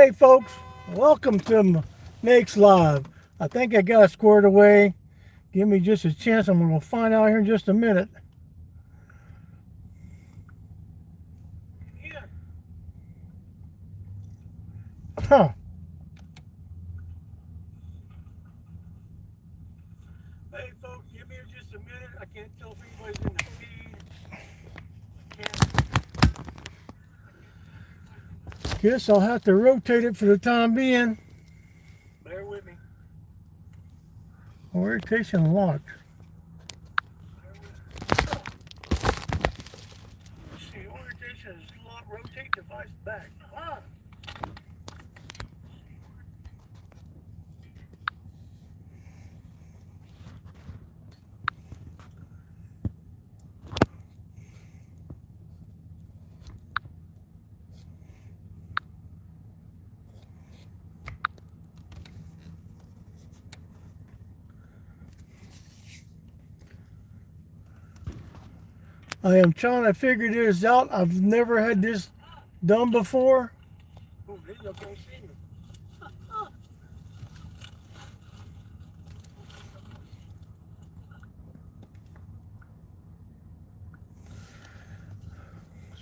Hey folks, welcome to Nake's Live. I think I got it squared away. Give me just a chance. I'm going to find out here in just a minute. Huh. Hey folks, give me just a minute. I can't tell if anybody's in the feed. Guess I'll have to rotate it for the time being. Bear with me. Orientation locked. Let's see, orientation is locked. Rotate device back. I am trying to figure this out. I've never had this done before. Oh, video can't see me.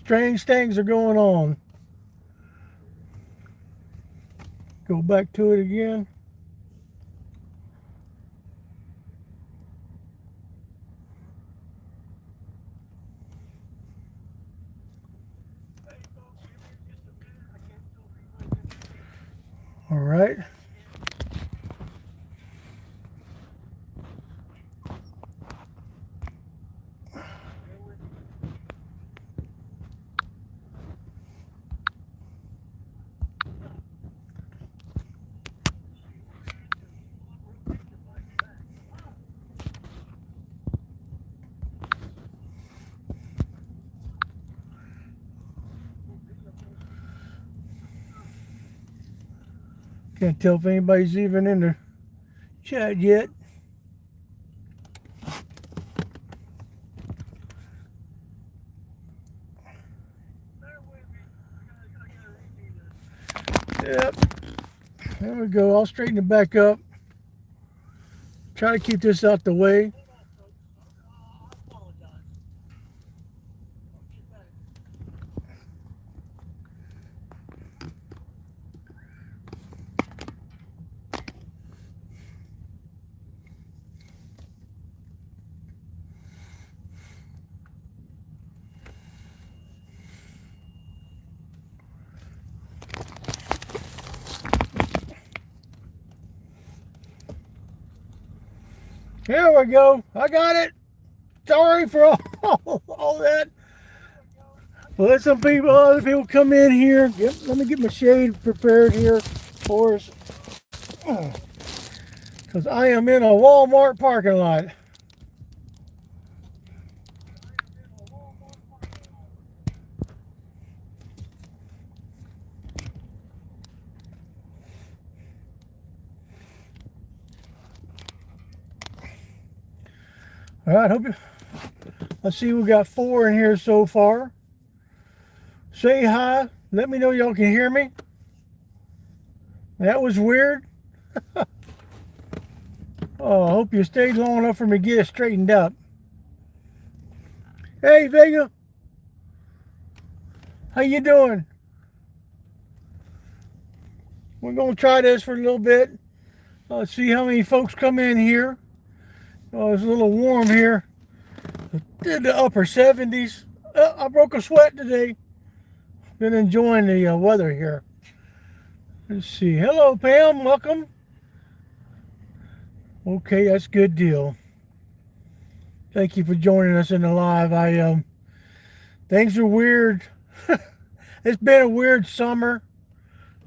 Strange things are going on. Go back to it again. All right. Can't tell if anybody's even in the chat yet. Yep. There we go. I'll straighten it back up. Try to keep this out the way. Here we go. I got it. Sorry for all that. Well, let some people, other people come in here. Yep, let me get my shade prepared here for us. Because I am in a Walmart parking lot. All right, let's see, we got 4 in here so far. Say hi. Let me know y'all can hear me. That was weird. Oh, I hope you stayed long enough for me to get it straightened up. Hey, Vega. How you doing? We're going to try this for a little bit. Let's see how many folks come in here. Oh, it's a little warm here. Did the upper 70s. I broke a sweat today. Been enjoying the weather here. Let's see. Hello, Pam. Welcome. Okay, that's a good deal. Thank you for joining us in the live. Things are weird. It's been a weird summer.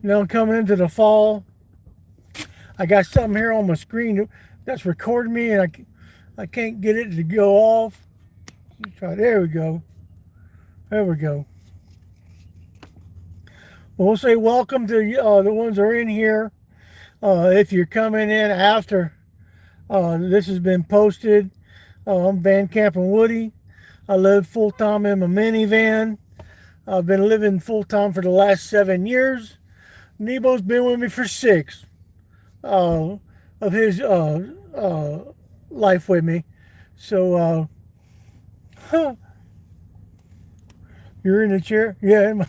You know, coming into the fall. I got something here on my screen that's recording me, and I can't get it to go off. Let's try. There we go. There we go. Well, we'll say welcome to the ones that are in here. If you're coming in after this has been posted, I'm Van Camp and Woody. I live full time in my minivan. I've been living full time for the last 7 years. Nebo's been with me for 6 uh, of his life with me. So, huh, you're in the chair? Yeah.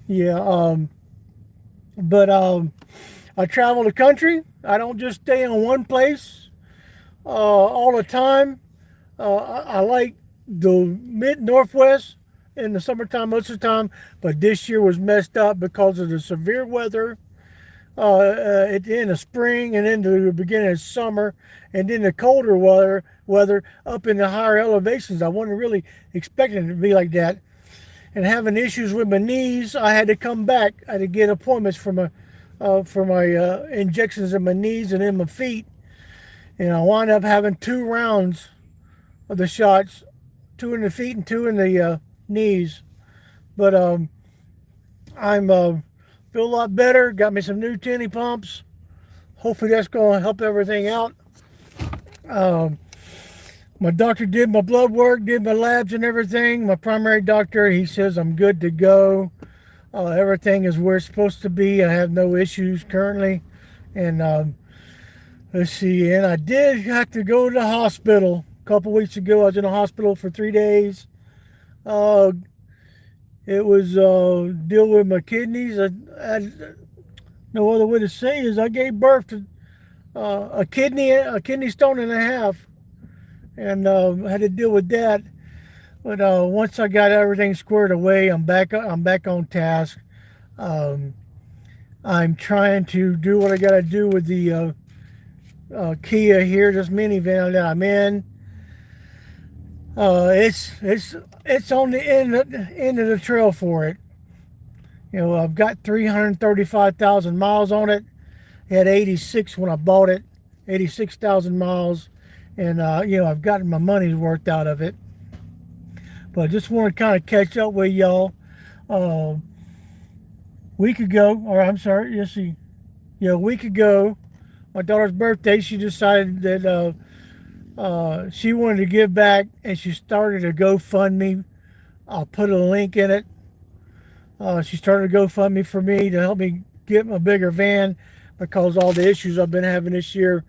Yeah. But I travel the country. I don't just stay in one place all the time. I like the mid northwest in the summertime most of the time, but this year was messed up because of the severe weather at the end of spring and into the beginning of summer, and then the colder weather up in the higher elevations. I wasn't really expecting it to be like that, and having issues with my knees. I had to come back. I had to get appointments for my injections in my knees and in my feet, and I wound up having 2 rounds of the shots, 2 in the feet and 2 in the knees. But I'm feel a lot better. Got me some new tinny pumps. Hopefully that's going to help everything out. Um, my doctor did my blood work, did my labs and everything. My primary doctor, he says I'm good to go. Everything is where it's supposed to be. I have no issues currently. And let's see, and I did have to go to the hospital a couple weeks ago. I was in the hospital for 3 days. Uh, it was deal with my kidneys. No other way to say is I gave birth to a kidney stone and a half, and had to deal with that. But once I got everything squared away, I'm back. I'm back on task. Um, I'm trying to do what I got to do with the Kia here, this minivan that I'm in. It's on the end of the trail for it. You know, I've got 335,000 miles on it. It had 86 when I bought it, 86,000 miles, and you know, I've gotten my money's worth out of it. But I just want to kind of catch up with y'all. Week ago, or I'm sorry, yes, see, yeah, a week ago, my daughter's birthday, she decided that she wanted to give back, and she started a GoFundMe. I'll put a link in it. She started a GoFundMe for me to help me get a bigger van because all the issues I've been having this year,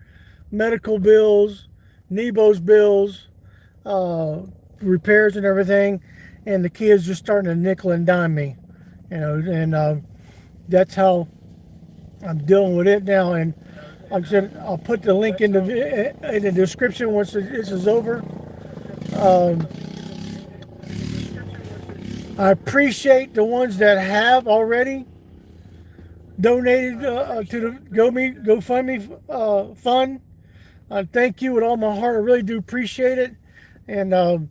medical bills, Nebo's bills, repairs and everything, and the kids just starting to nickel and dime me, you know, and that's how I'm dealing with it now. And like I said, I'll put the link in the description once this is over. I appreciate the ones that have already donated to the GoFundMe fund. Thank you with all my heart. I really do appreciate it, and you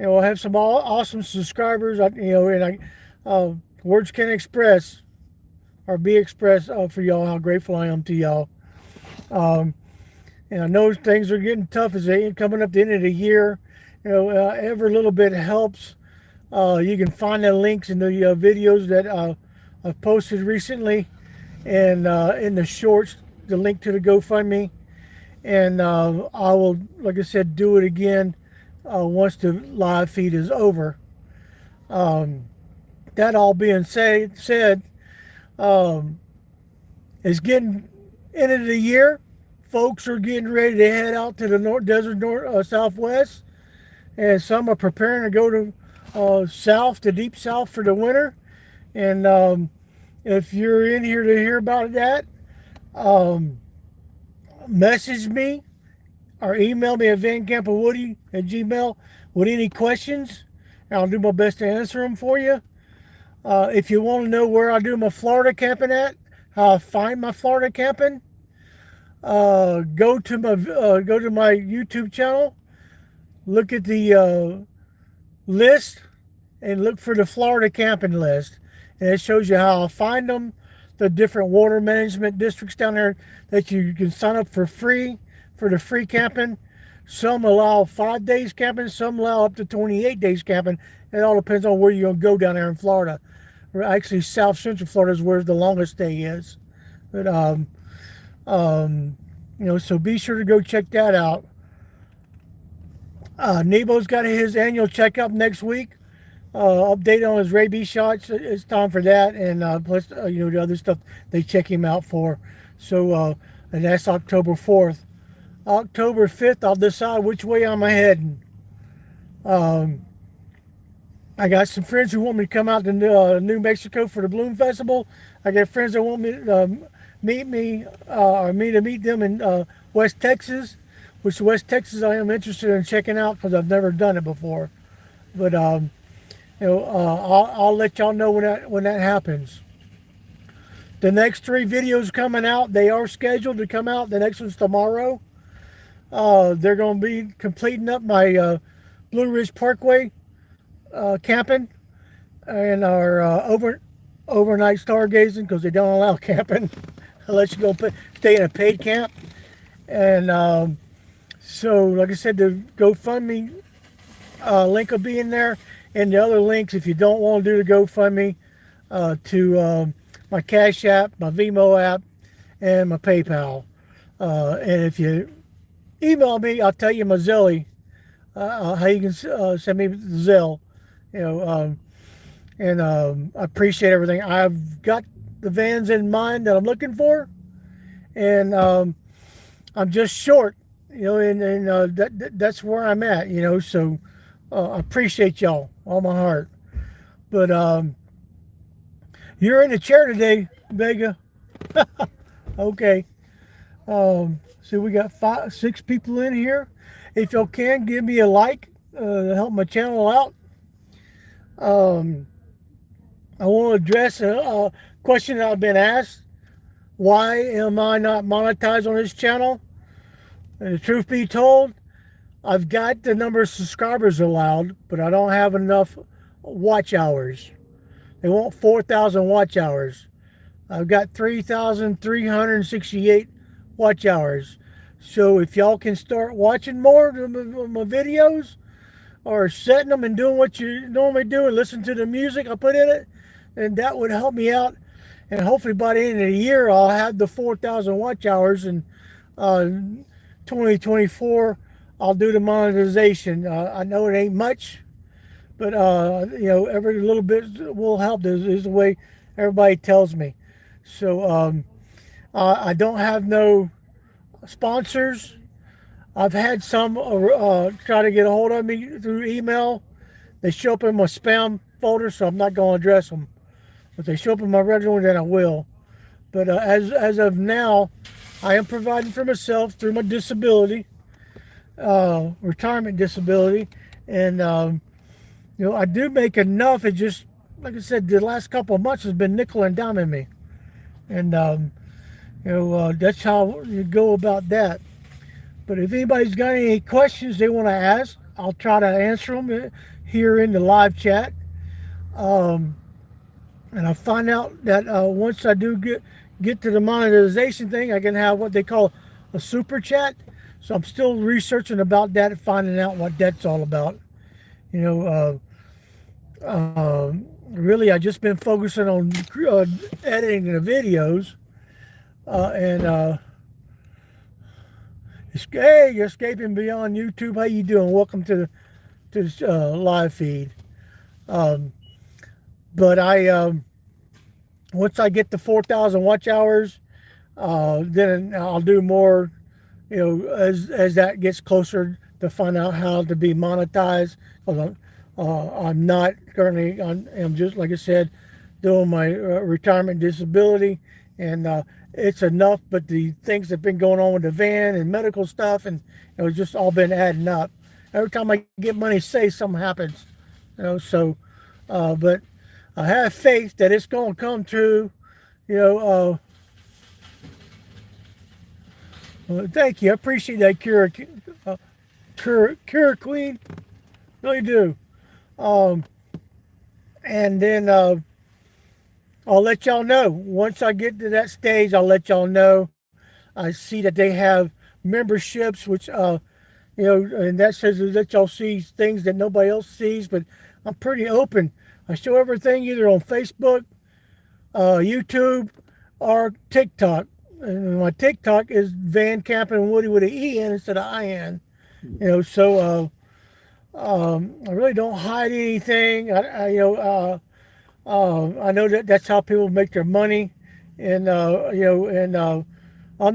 know, I have some awesome subscribers. You know, and words can't express or be expressed for y'all how grateful I am to y'all. And I know things are getting tough as they coming up the end of the year. You know, every little bit helps. You can find the links in the videos that I've posted recently, and in the shorts, the link to the GoFundMe. And I will, like I said, do it again once the live feed is over. That all being said, it's getting end of the year. Folks are getting ready to head out to the desert southwest, and some are preparing to go to south, to deep south for the winter. And if you're in here to hear about that, message me or email me at vancampawoody@gmail with any questions, and I'll do my best to answer them for you. If you want to know where I do my Florida camping at, how I find my Florida camping, go to my YouTube channel, look at the list, and look for the Florida camping list, and it shows you how I find them, the different water management districts down there that you can sign up for free for the free camping. Some allow 5 days camping, some allow up to 28 days camping. It all depends on where you're going to go down there in Florida. Actually, South Central Florida is where the longest stay is. But you know, so be sure to go check that out. Nebo's got his annual checkup next week. update on his rabies shots. It's time for that, and plus the other stuff they check him out for. So and that's October 4th. October 5th, I'll decide which way I'm heading. Um, I got some friends who want me to come out to New Mexico for the Bloom Festival. I got friends that want me to meet me or me to meet them in West Texas, which West Texas I am interested in checking out because I've never done it before. But I'll let y'all know when that happens. The next 3 videos coming out, they are scheduled to come out. The next one's tomorrow. They're going to be completing up my Blue Ridge Parkway camping and our overnight stargazing because they don't allow camping unless you stay in a paid camp. And so, like I said, the GoFundMe link will be in there, and the other links if you don't want to do the GoFundMe to my Cash App, my Venmo app, and my PayPal. And if you email me, I'll tell you my Zelle, how you can send me the Zelle. And I appreciate everything. I've got the vans in mind that I'm looking for, and I'm just short, and that's where I'm at, So I appreciate y'all, all my heart. But you're in the chair today, Vega. Okay. So we got 6 people in here. If y'all can, give me a like to help my channel out. I want to address a question that I've been asked. Why am I not monetized on this channel? And the truth be told, I've got the number of subscribers allowed, but I don't have enough watch hours. They want 4,000 watch hours. I've got 3,368 watch hours. So if y'all can start watching more of my videos, or setting them and doing what you normally do and listen to the music I put in it, and that would help me out. And hopefully by the end of the year, I'll have the 4,000 watch hours. And 2024, I'll do the monetization. I know it ain't much, but every little bit will help. Is the way everybody tells me. So I don't have no sponsors. I've had some try to get a hold of me through email. They show up in my spam folder, so I'm not going to address them. If they show up in my regular one, then I will. But as of now, I am providing for myself through my disability, retirement disability, and I do make enough. It just, like I said, the last couple of months has been nickel and diming me, and that's how you go about that. But if anybody's got any questions they want to ask, I'll try to answer them here in the live chat. And I find out that once I do get to the monetization thing, I can have what they call a super chat. So I'm still researching about that and finding out what that's all about. Really, I just been focusing on editing the videos and. Hey, you're escaping beyond YouTube. How you doing? Welcome to this live feed. But once I get to 4,000 watch hours, then I'll do more. As that gets closer to find out how to be monetized. I'm not currently. I'm just like I said, doing my retirement disability, and it's enough. But the things that have been going on with the van and medical stuff, and it's just all been adding up. Every time I get money saved, something happens. So, but I have faith that it's going to come true. Thank you. I appreciate that, Cura Queen. Really do. And then I'll let y'all know. Once I get to that stage, I'll let y'all know. I see that they have memberships, which, and that says that y'all see things that nobody else sees, but I'm pretty open. I show everything either on Facebook, YouTube, or TikTok. And my TikTok is Van Camping Woody with an E in instead of I-N. So I really don't hide anything. I know that that's how people make their money, and I'm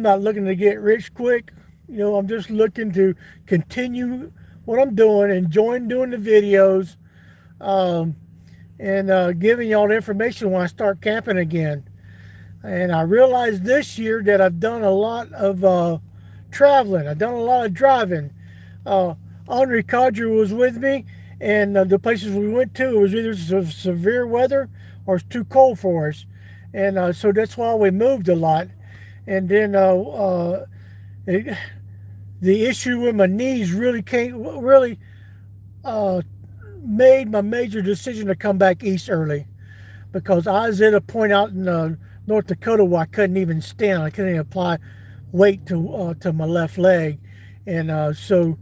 not looking to get rich quick. I'm just looking to continue what I'm doing, enjoying doing the videos, um, and giving y'all the information when I start camping again. And I realized this year that I've done a lot of traveling. I've done a lot of driving. Uh, Henri Codger was with me, and the places we went to, it was either severe weather or it's too cold for us. And so that's why we moved a lot. And then it, the issue with my knees really uh, made my major decision to come back east early, because I was at a point out in North Dakota where I couldn't even stand. I couldn't even apply weight to my left leg, and so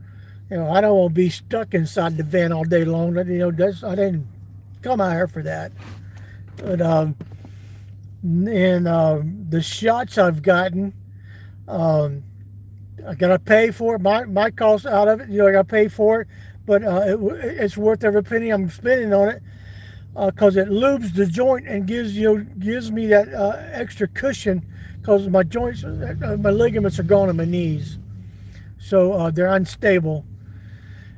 I don't want to be stuck inside the van all day long. I didn't come out here for that. But and the shots I've gotten, um, I gotta pay for it. My cost out of it, I gotta pay for it, but it's worth every penny I'm spending on it, because it lubes the joint and gives me that extra cushion, because my joints, my ligaments are gone in my knees, so they're unstable.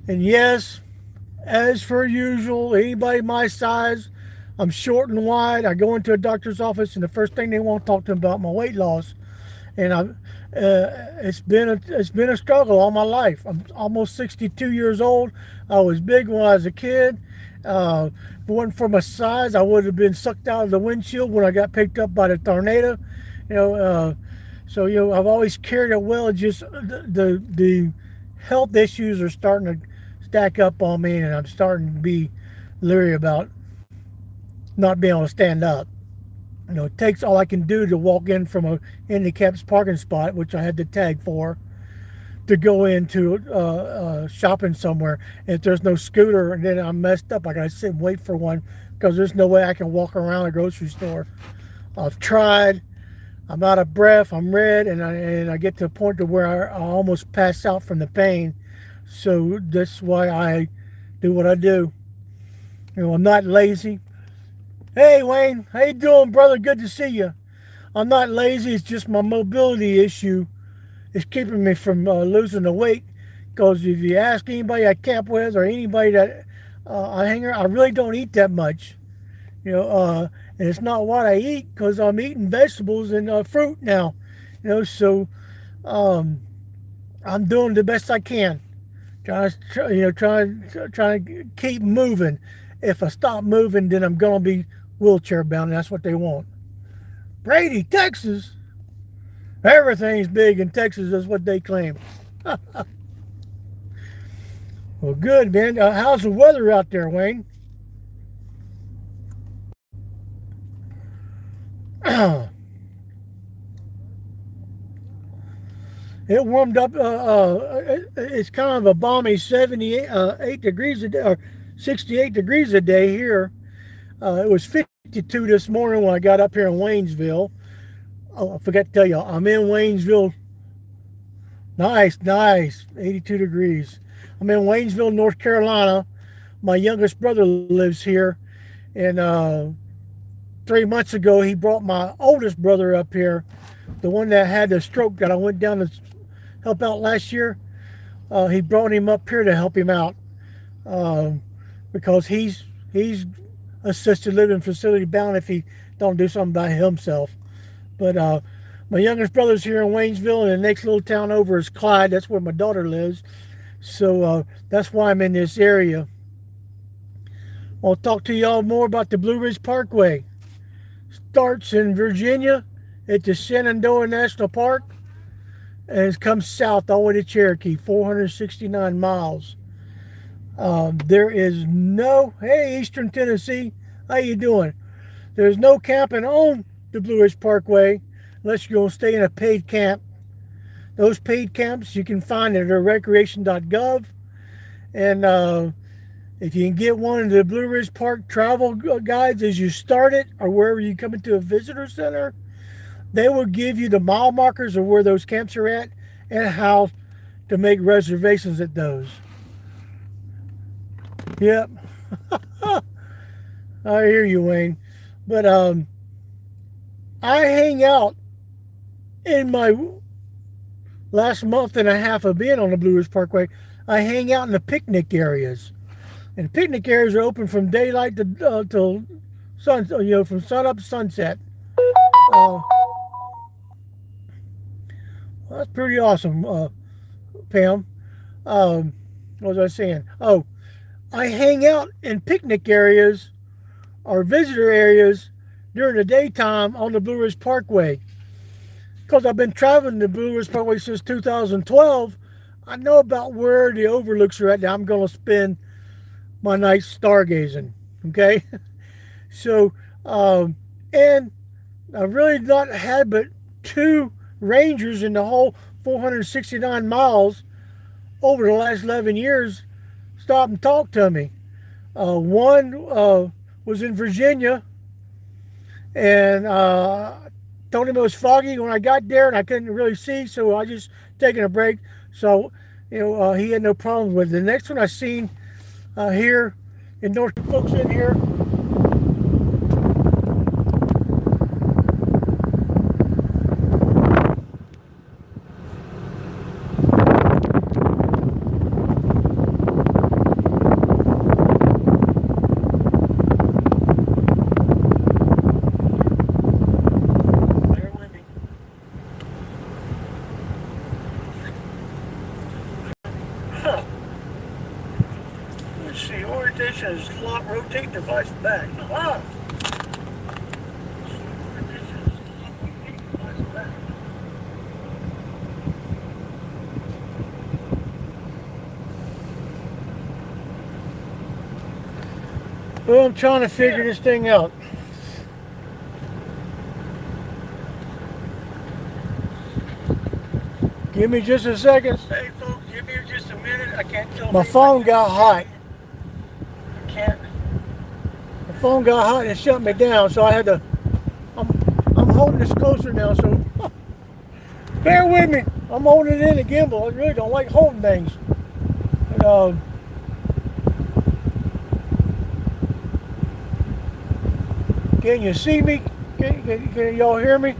And yes, as per usual, anybody my size, I'm short and wide. I go into a doctor's office, and the first thing they want to talk to me about my weight loss. And it's been a struggle all my life. I'm almost 62 years old. I was big when I was a kid. If it wasn't for my size, I would have been sucked out of the windshield when I got picked up by the tornado. You know, so I've always carried it well. Just the health issues are starting to stack up on me, and I'm starting to be leery about not being able to stand up. It takes all I can do to walk in from a handicapped parking spot, which I had to tag for, to go into shopping somewhere. And if there's no scooter, and then I'm messed up, I gotta sit and wait for one, because there's no way I can walk around a grocery store. I've tried. I'm out of breath. I'm red, and I get to a point to where I almost pass out from the pain. So that's why I do what I do. I'm not lazy. Hey Wayne, how you doing, brother? Good to see you. I'm not lazy. It's just my mobility issue is keeping me from losing the weight. Because if you ask anybody I camp with, or anybody that I hang around, I really don't eat that much. And it's not what I eat, because I'm eating vegetables and fruit now. So um, I'm doing the best I can. Trying to keep moving. If I stop moving, then I'm gonna be wheelchair bound, and that's what they want. Brady, Texas. Everything's big in Texas, is what they claim. Well, good, man. How's the weather out there, Wayne? It warmed up. It's kind of a balmy 78 degrees a day, or 68 degrees a day here. It was 52 this morning when I got up here in Waynesville. Oh, I forgot to tell you, I'm in Waynesville. Nice, nice. 82 degrees. I'm in Waynesville, North Carolina. My youngest brother lives here. And 3 months ago, he brought my oldest brother up here, the one that had the stroke that I went down to help out last year. He brought him up here to help him out, because he's assisted living facility bound if he don't do something by himself. But my youngest brother's here in Waynesville, and the next little town over is Clyde. That's where my daughter lives. So that's why I'm in this area. I'll talk to y'all more about the Blue Ridge Parkway. Starts in Virginia at the Shenandoah National Park, and it comes south all the way to Cherokee, 469 miles. There is no, hey, Eastern Tennessee, how you doing? There's no camping on the Blue Ridge Parkway unless you're going to stay in a paid camp. Those paid camps you can find at recreation.gov. And if you can get one of the Blue Ridge Park travel guides as you start it, or wherever you come into a visitor center, they will give you the mile markers of where those camps are at and how to make reservations at those. Yep. I hear you, Wayne. But I hang out in my last month and a half of being on the Blue Ridge Parkway. I hang out in the picnic areas, and picnic areas are open from daylight to till sun. From sun up to sunset. Uh, well, that's pretty awesome, Pam. What was I saying? Oh, I hang out in picnic areas or visitor areas during the daytime on the Blue Ridge Parkway. Because I've been traveling the Blue Ridge Parkway since 2012, I know about where the overlooks are at. Now I'm going to spend my nights stargazing. Okay, so and I've really not had but two rangers in the whole 469 miles over the last 11 years stop and talk to me. One was in Virginia, and told him it was foggy when I got there, and I couldn't really see, so I just taking a break. So, he had no problems with it. The next one I seen here in North, folks in here. Let's see, orientation is lock, rotate device back. Ah. Well, I'm trying to figure this thing out. Give me just a second. Hey, folks, give me just a minute. I can't tell. My phone got hot. I can't. The phone got hot and it shut me down, so I had to. I'm holding this closer now, so bear with me. I'm holding it in a gimbal. I really don't like holding things. And, can you see me? Can y'all hear me?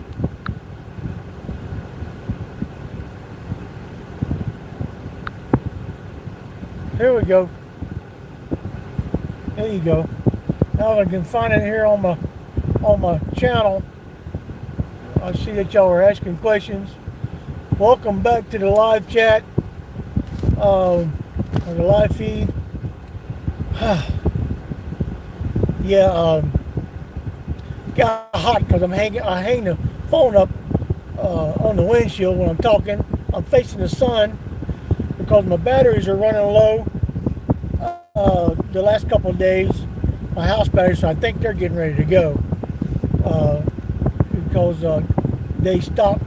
Here we go. There you go. Now I can find it here on my channel. I see that y'all are asking questions. Welcome back to the live chat, or the live feed. Yeah, got hot because I hang the phone up on the windshield when I'm talking. I'm facing the sun because my batteries are running low the last couple of days. My house batteries, so I think they're getting ready to go because they stopped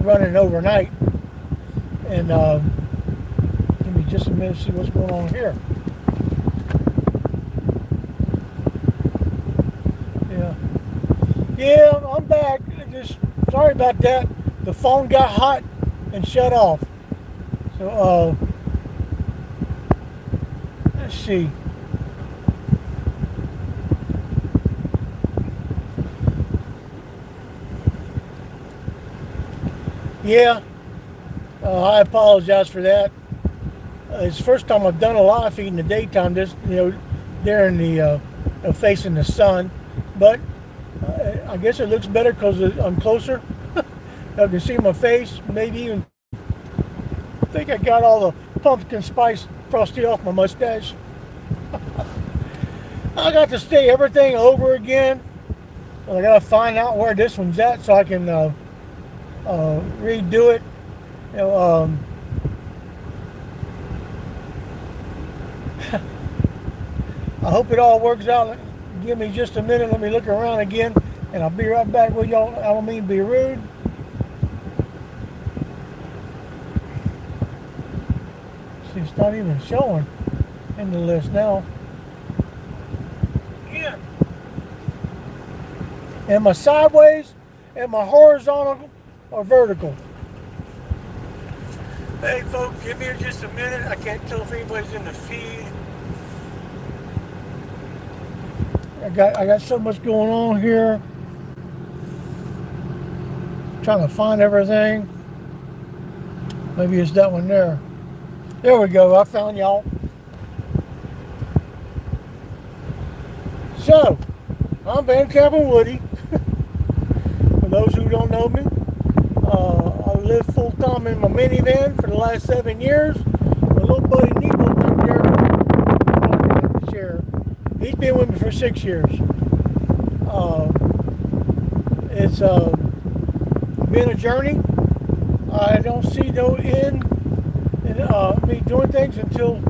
running overnight. And give me just a minute to see what's going on here. Yeah, I'm back. Just sorry about that. The phone got hot and shut off. So let's see. Yeah, I apologize for that. It's the first time I've done a live feed in the daytime. Just during the facing the sun, but I guess it looks better because I'm closer. I can see my face. Maybe even I think I got all the pumpkin spice frosty off my mustache. I got to stay everything over again. I got to find out where this one's at so I can redo it. I hope it all works out. Give me just a minute. Let me look around again, and I'll be right back with y'all. I don't mean to be rude. See, it's not even showing in the list now. Yeah. Am I sideways? Am I horizontal or vertical? Hey, folks, give me just a minute. I can't tell if anybody's in the feed. I got so much going on here. Trying to find everything. Maybe it's that one there. There we go. I found y'all. So, I'm Van Cabin Woody. For those who don't know me, I live full time in my minivan for the last 7 years. My little buddy Nico back there, in the chair, he's been with me for 6 years. It's been a journey. I don't see no end in me doing things until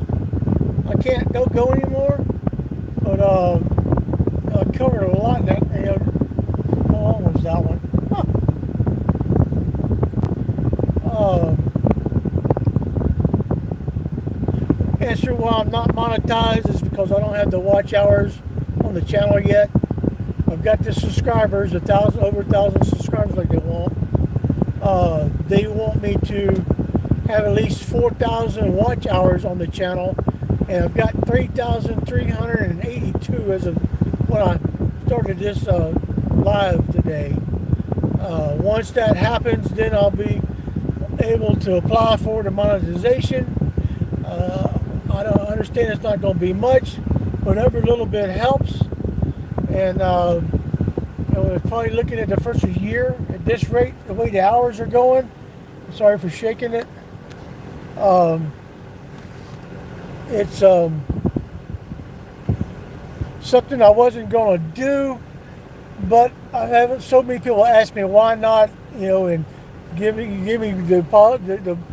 I can't don't go anymore. But I covered a lot. That how long was that one? Answer why I'm not monetized is because I don't have the watch hours on the channel yet. I've got the subscribers, over 1,000 subscribers like they want. They want me to have at least 4,000 watch hours on the channel, and I've got 3,382 as of when I started this live today. Once that happens, then I'll be able to apply for the monetization. I don't understand it's not going to be much, but every little bit helps. And we're probably looking at the first year at this rate, the way the hours are going. Sorry for shaking it. It's something I wasn't going to do, but I haven't. So many people ask me why not, and give me the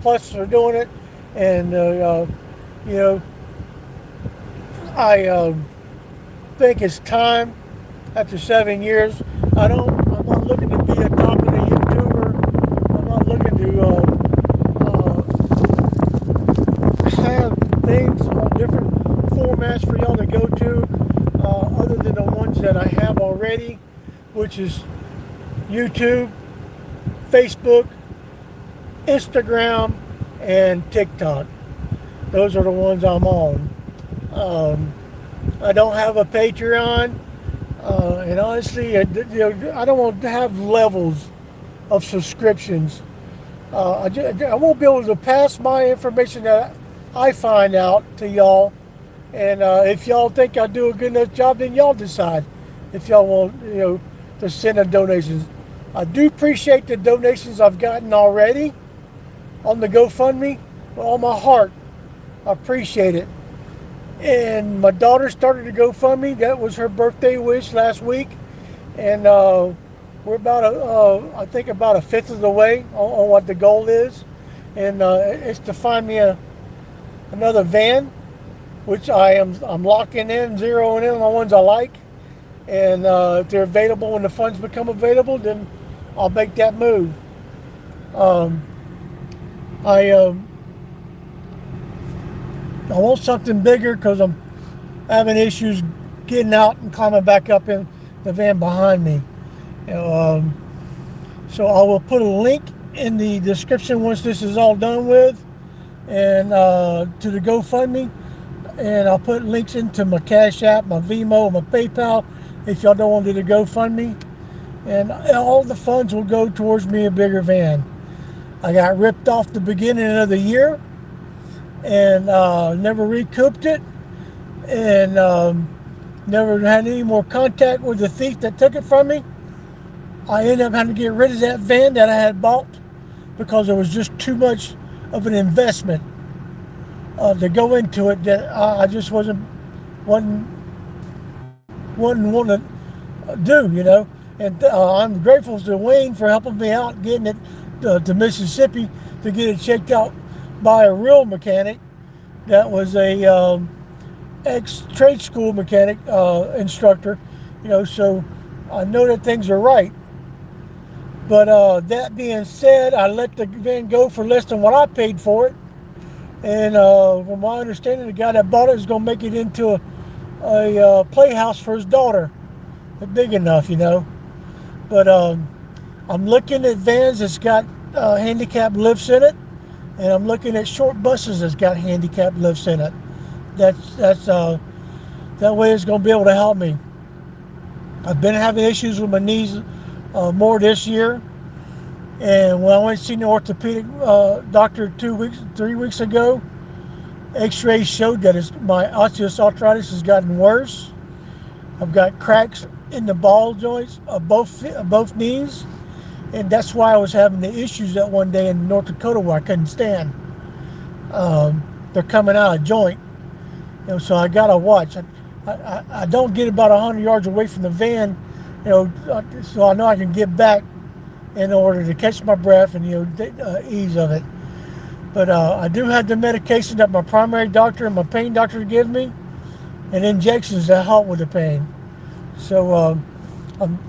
plus for doing it, and I think it's time. After 7 years, I'm not looking to be a top of the YouTuber. I'm not looking to have things on different formats for y'all to go to, other than the ones that I have already, which is YouTube, Facebook, Instagram, and TikTok. Those are the ones I'm on. I don't have a Patreon. And honestly, I don't want to have levels of subscriptions. I won't be able to pass my information that I find out to y'all. And if y'all think I do a good enough job, then y'all decide if y'all want, to send in donations. I do appreciate the donations I've gotten already on the GoFundMe with all my heart. I appreciate it. And my daughter started a GoFundMe. That was her birthday wish last week, and we're about I think about a fifth of the way on what the goal is, and it's to find me another van, which I'm locking in, zeroing in on the ones I like, and if they're available when the funds become available, then I'll make that move. I want something bigger because I'm having issues getting out and climbing back up in the van behind me. So I will put a link in the description once this is all done with, and to the GoFundMe, and I'll put links into my Cash App, my Venmo, my PayPal if y'all don't want to do the GoFundMe, and all the funds will go towards me a bigger van. I got ripped off the beginning of the year, and never recouped it, and never had any more contact with the thief that took it from me. I ended up having to get rid of that van that I had bought because there was just too much of an investment to go into it that I just wasn't wanting to do, And I'm grateful to Wayne for helping me out getting it to Mississippi to get it checked out by a real mechanic that was a ex-trade school mechanic instructor, so I know that things are right. But that being said, I let the van go for less than what I paid for it, and from my understanding, the guy that bought it is going to make it into a playhouse for his daughter, big enough, But I'm looking at vans that's got handicap lifts in it, and I'm looking at short buses that's got handicap lifts in it. That way it's going to be able to help me. I've been having issues with my knees more this year. And when I went to see the orthopedic doctor 3 weeks ago, X-rays showed that my osteoarthritis has gotten worse. I've got cracks in the ball joints of both knees, and that's why I was having the issues that one day in North Dakota where I couldn't stand. They're coming out of joint, so I gotta watch. I don't get about 100 yards away from the van, so I know I can get back in order to catch my breath and ease of it. But I do have the medication that my primary doctor and my pain doctor give me, and injections that help with the pain. So,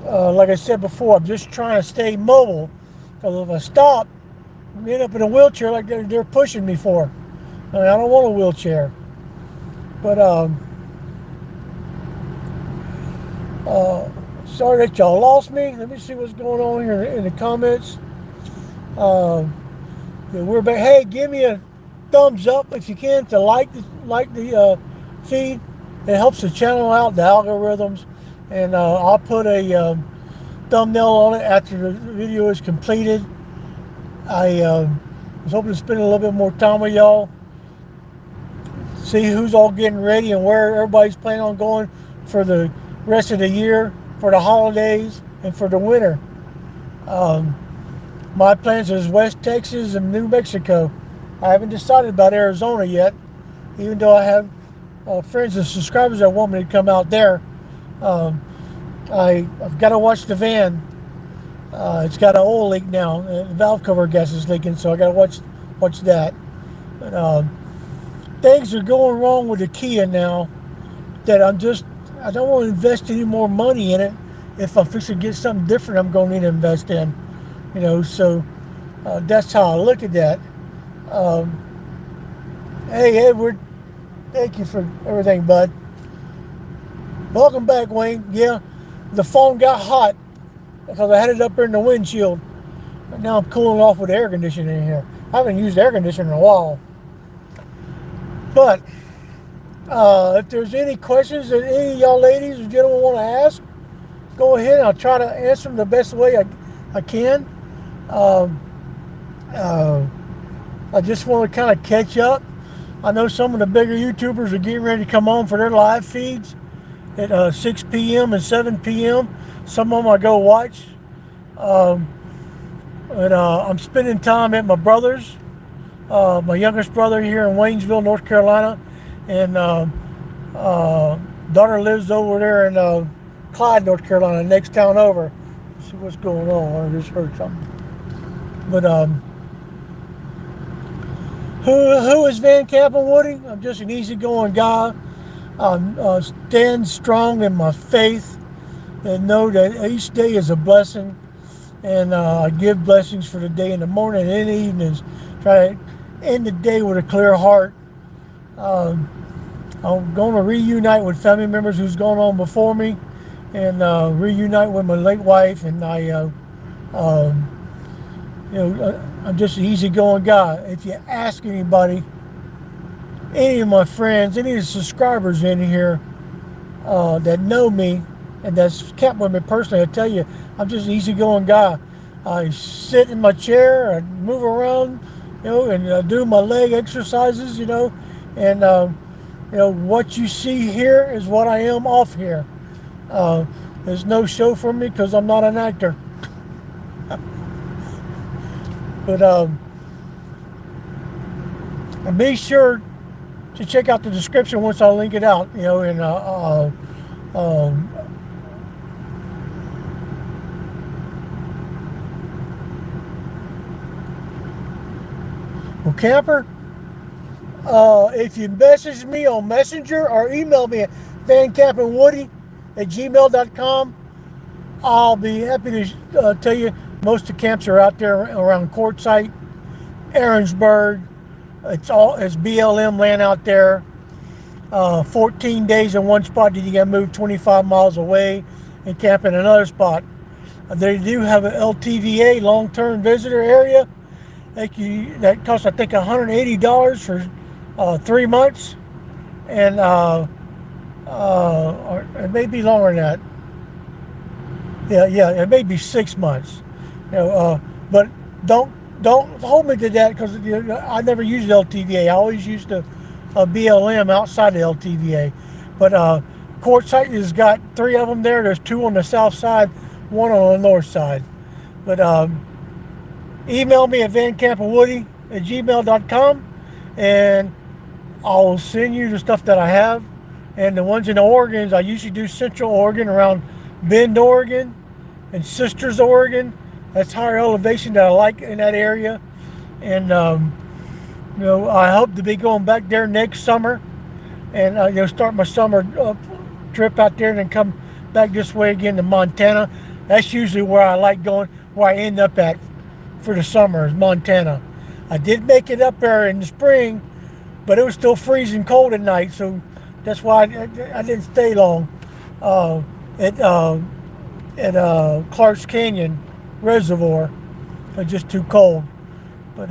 like I said before, I'm just trying to stay mobile. Because if I stop, I end up in a wheelchair like they're pushing me for. I don't want a wheelchair. But sorry that y'all lost me. Let me see what's going on here in the comments. We're back. Hey, give me a thumbs up if you can to like the feed. It helps the channel out, the algorithms, and I'll put a thumbnail on it after the video is completed. I was hoping to spend a little bit more time with y'all, see who's all getting ready and where everybody's planning on going for the rest of the year, for the holidays, and for the winter. My plans is West Texas and New Mexico. I haven't decided about Arizona yet, even though I have friends and subscribers that want me to come out there. I've got to watch the van. It's got an oil leak now. The valve cover gas is leaking, so I got to watch that. But things are going wrong with the Kia now that I don't want to invest any more money in it. If I'm fixing to get something different, I'm going to need to invest in. So that's how I look at that. Hey, Edward, thank you for everything, bud. Welcome back, Wayne. Yeah, the phone got hot because I had it up there in the windshield. And now I'm cooling off with air conditioning in here. I haven't used air conditioning in a while. But if there's any questions that any of y'all ladies or gentlemen want to ask, go ahead and I'll try to answer them the best way I can. I just want to kind of catch up. I know some of the bigger YouTubers are getting ready to come on for their live feeds at 6 p.m. and 7 p.m. Some of them I go watch. But I'm spending time at my brother's, my youngest brother here in Waynesville, North Carolina, and daughter lives over there in Clyde, North Carolina, next town over. Let's see what's going on. I just heard something. But who is Van Camping Woody? I'm just an easygoing guy. I stand strong in my faith and know that each day is a blessing. And I give blessings for the day in the morning and evenings. Try to end the day with a clear heart. I'm going to reunite with family members who's gone on before me, and reunite with my late wife. And I'm just an easygoing guy. If you ask anybody, any of my friends, any of the subscribers in here that know me and that's kept with me personally, I tell you, I'm just an easygoing guy. I sit in my chair, I move around, and do my leg exercises, and what you see here is what I am off here. There's no show for me because I'm not an actor. But be sure to check out the description once I link it out, and well, camper, if you message me on Messenger or email me at vancampingwoody@gmail.com, I'll be happy to tell you most of the camps are out there around Quartzsite, Aaronsburg. It's BLM land out there. 14 days in one spot, you got to move 25 miles away and camp in another spot. They do have an LTVA, long-term visitor area. That costs, I think, $180 for 3 months, and or it may be longer than that. Yeah, it may be 6 months. But don't don't hold me to that because I never used LTVA. I always used a BLM outside of LTVA. But Quartzsite has got three of them there. There's two on the south side, one on the north side. But email me at vancampandwoody@gmail.com, and I'll send you the stuff that I have. And the ones in the Oregons, I usually do Central Oregon around Bend, Oregon, and Sisters, Oregon. That's higher elevation that I like in that area. And I hope to be going back there next summer, and start my summer trip out there, and then come back this way again to Montana. That's usually where I like going, where I end up at for the summer is Montana. I did make it up there in the spring, but it was still freezing cold at night, so that's why I didn't stay long at Clark's Canyon Reservoir. It was just too cold. But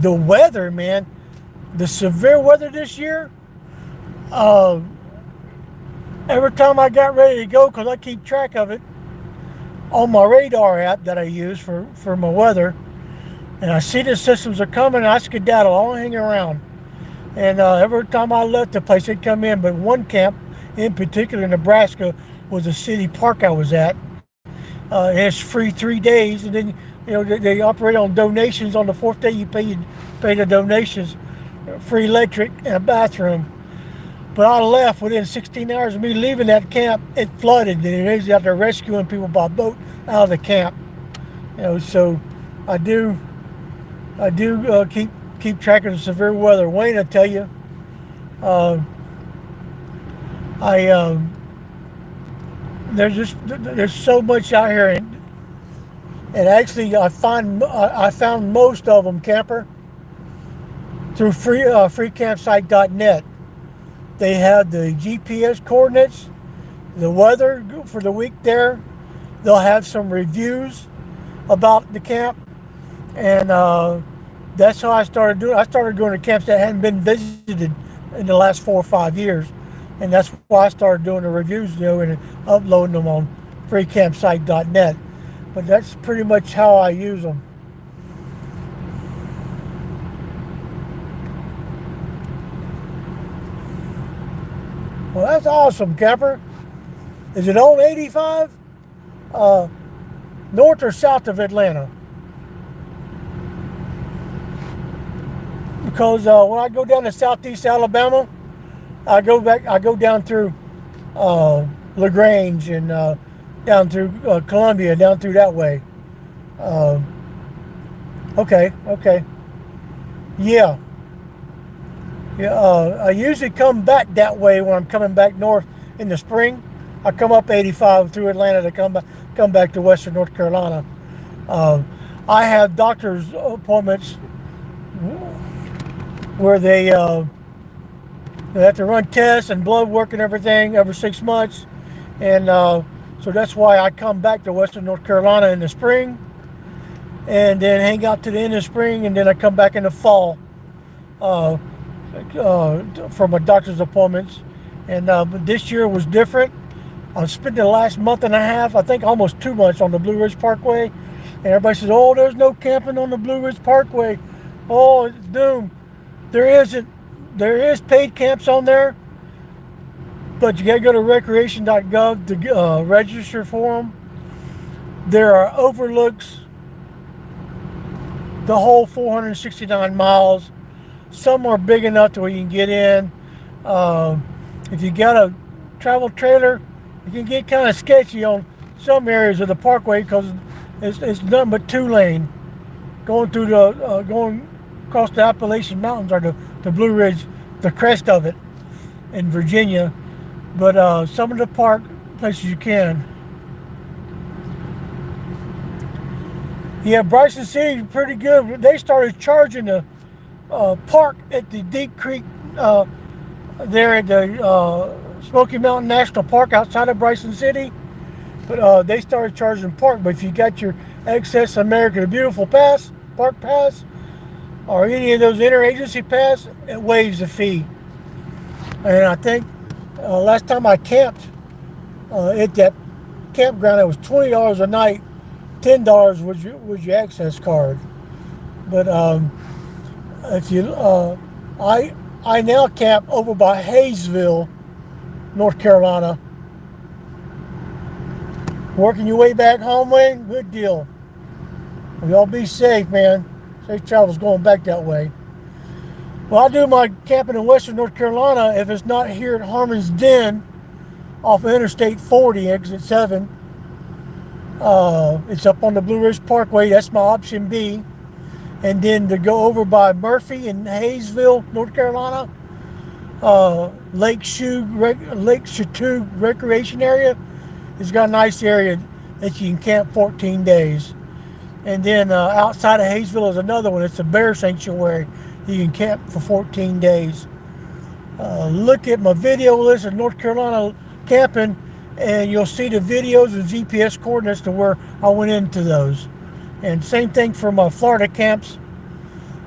the weather, man, the severe weather this year, every time I got ready to go, because I keep track of it on my radar app that I use for my weather, and I see the systems are coming, and I skedaddle, I don't hang around. And every time I left the place, they'd come in. But one camp in particular in Nebraska was a city park I was at. And it's free 3 days, and then they operate on donations. On the fourth day, you pay the donations, free electric and a bathroom. But I left within 16 hours of me leaving that camp. It flooded, and they was out there rescuing people by boat out of the camp. So I do keep track of the severe weather. Wayne, I tell you, there's so much out here, and actually I found most of them, camper, through freecampsite.net. They have the GPS coordinates, the weather for the week there. They'll have some reviews about the camp, and that's how I started doing. I started going to camps that hadn't been visited in the last 4 or 5 years, and that's why I started doing the reviews, and uploading them on freecampsite.net. But that's pretty much how I use them. Well, that's awesome, camper. Is it on 85? North or south of Atlanta? Because when I go down to southeast Alabama, I go down through LaGrange, and down through Columbia, down through that way. Okay. Yeah. I usually come back that way when I'm coming back north in the spring. I come up 85 through Atlanta to come back to Western North Carolina. I have doctor's appointments where they have to run tests and blood work and everything every 6 months, and so that's why I come back to Western North Carolina in the spring, and then hang out to the end of spring, and then I come back in the fall for my doctor's appointments. And but this year was different. I spent the last month and a half, I think almost 2 months, on the Blue Ridge Parkway, and everybody says, "Oh, there's no camping on the Blue Ridge Parkway. Oh, it's doomed." There isn't. There is paid camps on there, but you got to go to recreation.gov to register for them. There are overlooks the whole 469 miles. Some are big enough to where you can get in. If you got a travel trailer, it can get kind of sketchy on some areas of the parkway because it's nothing but 2-lane going through going across the Appalachian Mountains, or the Blue Ridge, the crest of it in Virginia. But some of the park places you can. Yeah, Bryson City is pretty good. They started charging the park at the Deep Creek there at the Smoky Mountain National Park outside of Bryson City. But they started charging park. But if you got your Access America the Beautiful pass, park pass, or any of those interagency pass, it waives the fee. And I think last time I camped at that campground, it was $20 a night. $10 was your access card. But if you, I now camp over by Hayesville, North Carolina. Working your way back home, Wayne? Good deal. Well, y'all be safe, man. Safe travels going back that way. Well, I do my camping in Western North Carolina if it's not here at Harmon's Den off of Interstate 40, exit 7. It's up on the Blue Ridge Parkway. That's my option B. And then to go over by Murphy in Hayesville, North Carolina, Lake Chateau Recreation Area. It's got a nice area that you can camp 14 days. And then outside of Hayesville is another one. It's a bear sanctuary. You can camp for 14 days. Look at my video list of North Carolina camping, and you'll see the videos and GPS coordinates to where I went into those. And same thing for my Florida camps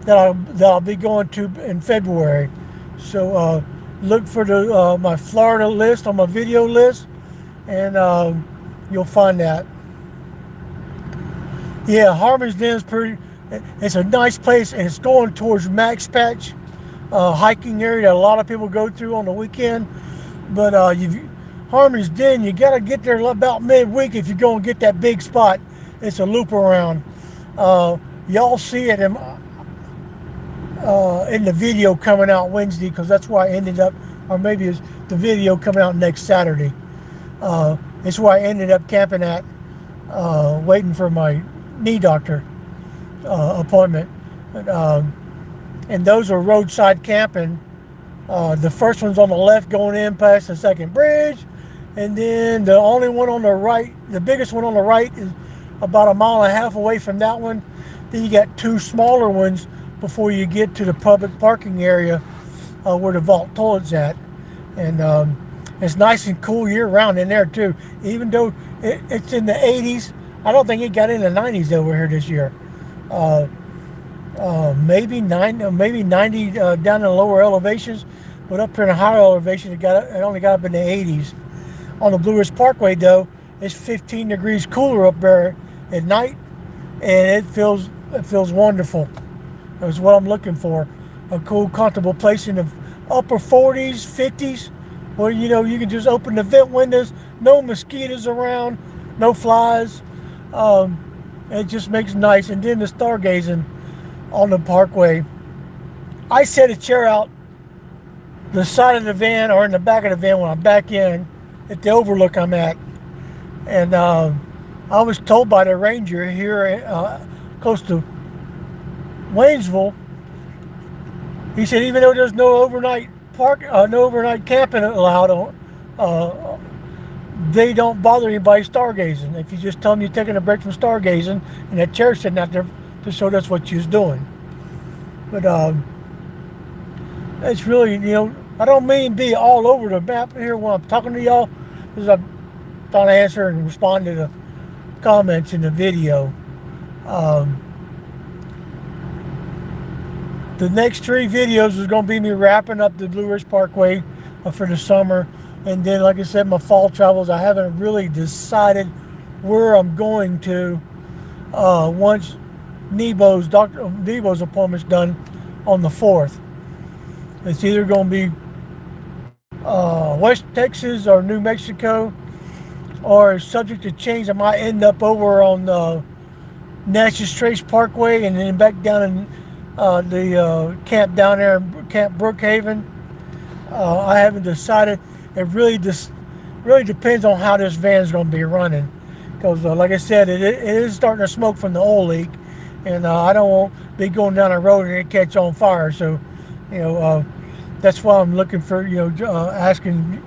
that I'll be going to in February. So look for my Florida list on my video list, and you'll find that. Yeah, Harmon's Den is pretty. It's a nice place, and it's going towards Max Patch hiking area that a lot of people go through on the weekend. But Harmon's Den, you got to get there about midweek if you go and get that big spot. It's a loop around. Y'all see it in the video coming out Wednesday, because that's where I ended up, or maybe it's the video coming out next Saturday. It's where I ended up camping at, waiting for my knee doctor appointment. And those are roadside camping. The first one's on the left going in past the second bridge, and then the only one on the right, the biggest one on the right, is about 1.5 miles away from that one. Then you got two smaller ones before you get to the public parking area where the vault toilet's at. And it's nice and cool year round in there too. Even though it's in the 80s, I don't think it got in the 90s over here this year. Maybe 90 down in the lower elevations, but up here in the higher elevation, it only got up in the 80s. On the Blue Ridge Parkway though, it's 15 degrees cooler up there at night, and it feels wonderful. That's what I'm looking for. A cool, comfortable place in the upper 40s, 50s, where you can just open the vent windows, no mosquitoes around, no flies. It just makes it nice. And then the stargazing on the parkway. I set a chair out the side of the van or in the back of the van when I'm back in at the overlook I'm at. And I was told by the ranger here close to Waynesville, he said even though there's no overnight camping allowed, they don't bother anybody stargazing. If you just tell them you're taking a break from stargazing, and that chair's sitting out there to show that's what you're doing. But it's really, I don't mean be all over the map here when I'm talking to y'all, because I'm trying to answer and respond to the comments in the video. The next 3 videos is going to be me wrapping up the Blue Ridge Parkway for the summer. And then, like I said, my fall travels, I haven't really decided where I'm going to once Dr. Nebo's appointment's done on the 4th. It's either going to be West Texas or New Mexico, or subject to change. I might end up over on Natchez Trace Parkway and then back down in the camp down there in Camp Brookhaven. I haven't decided. It really depends on how this van's going to be running, because like I said, it is starting to smoke from the oil leak, and I don't want to be going down the road and it catch on fire. So that's why I'm looking for asking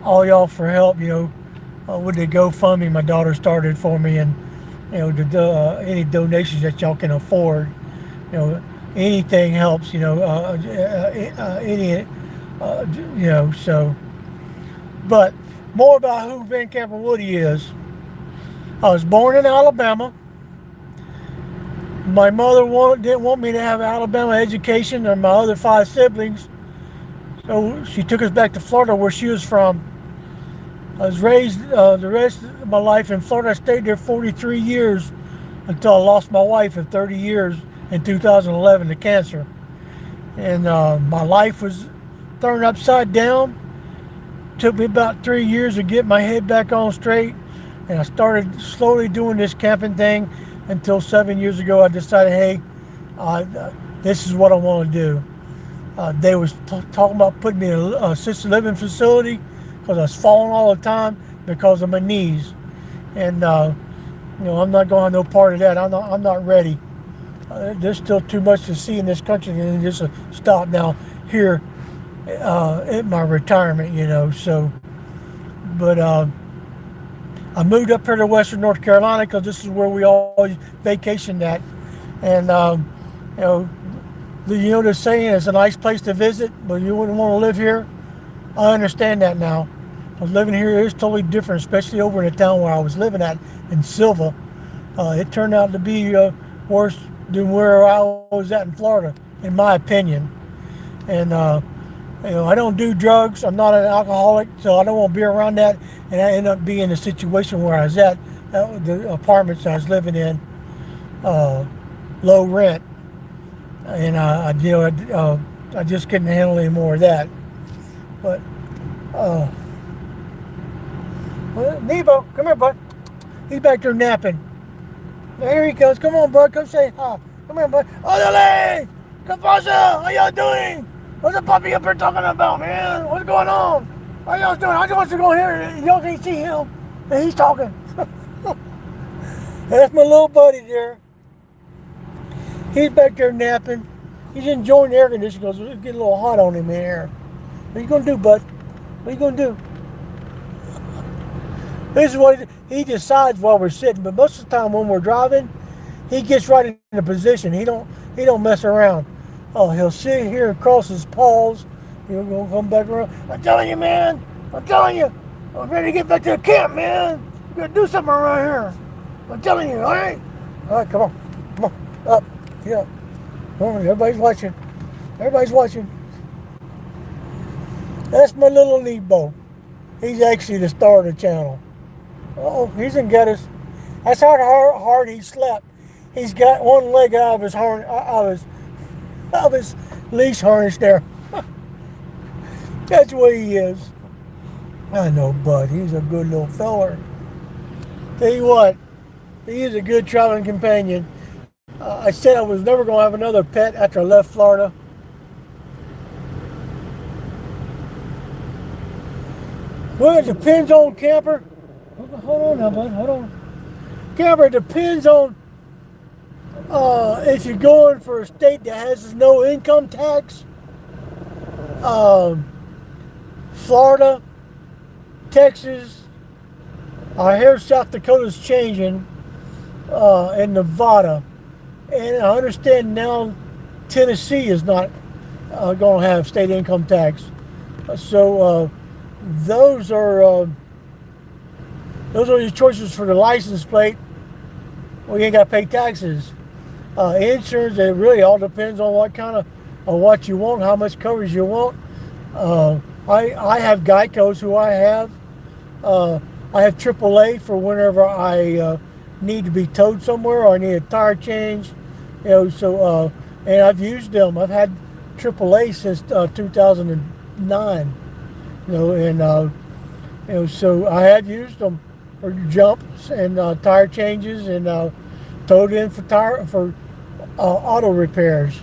all y'all for help. With the GoFundMe my daughter started for me, and any donations that y'all can afford. Anything helps. So. But more about who Van Camper Woody is. I was born in Alabama. My mother didn't want me to have an Alabama education, or my other 5 siblings. So she took us back to Florida, where she was from. I was raised the rest of my life in Florida. I stayed there 43 years until I lost my wife of 30 years in 2011 to cancer. And my life was turned upside down. Took me about 3 years to get my head back on straight. And I started slowly doing this camping thing until 7 years ago I decided, hey, this is what I want to do. They was talking about putting me in a assisted living facility because I was falling all the time because of my knees. And I'm not going to have no part of that. I'm not ready. There's still too much to see in this country, and just stop now here at my retirement. So, but I moved up here to Western North Carolina because this is where we always vacationed at, and you know, the saying it's a nice place to visit, but you wouldn't want to live here. I understand that now. Living here is totally different, especially over in the town where I was living at in Silva. It turned out to be worse than where I was at in Florida, in my opinion. And I don't do drugs. I'm not an alcoholic, so I don't want to be around that. And I end up being in the situation where I was at the apartments I was living in, low rent, and I just couldn't handle any more of that. But Nebo, come here, bud. He's back there napping. Here he comes. Come on, bud. Come say hi. Come here, bud. Odele! Kapasa! How y'all doing? What's the puppy up here talking about, man? What's going on? How y'all doing? I just want to go here and y'all can see him. And he's talking. That's my little buddy there. He's back there napping. He's enjoying the air conditioning because it's getting a little hot on him in here. What are you going to do, bud? What are you going to do? This is what he decides while we're sitting, but most of the time when we're driving, he gets right in the position. He don't mess around. Oh, he'll sit here and cross his paws. He'll go come back around. I'm telling you, man. I'm telling you. I'm ready to get back to the camp, man. We gotta do something around here. I'm telling you, all right? All right, come on. Come on. Up. Get up. Come on, everybody's watching. Everybody's watching. That's my little Nebo. He's actually the star of the channel. Oh, he's in gutters. That's how hard he slept. He's got one leg out of his leash harness there. That's what he is. I know, Bud. He's a good little feller. Tell you what, he is a good traveling companion. I said I was never going to have another pet after I left Florida. Well, it depends on camper. Hold on now, bud. Hold on. Camper, it depends on if you're going for a state that has no income tax. Florida, Texas. I hear South Dakota's changing, and Nevada. And I understand now Tennessee is not going to have state income tax. So those are your choices for the license plate. Well, you ain't got to pay taxes. Insurance, it really all depends on what kind of what you want, how much coverage you want. I have Geico's who I have. I have AAA for whenever I need to be towed somewhere or I need a tire change. So and I've used them. I've had AAA since 2009. So I have used them for jumps and tire changes and towed in for auto repairs.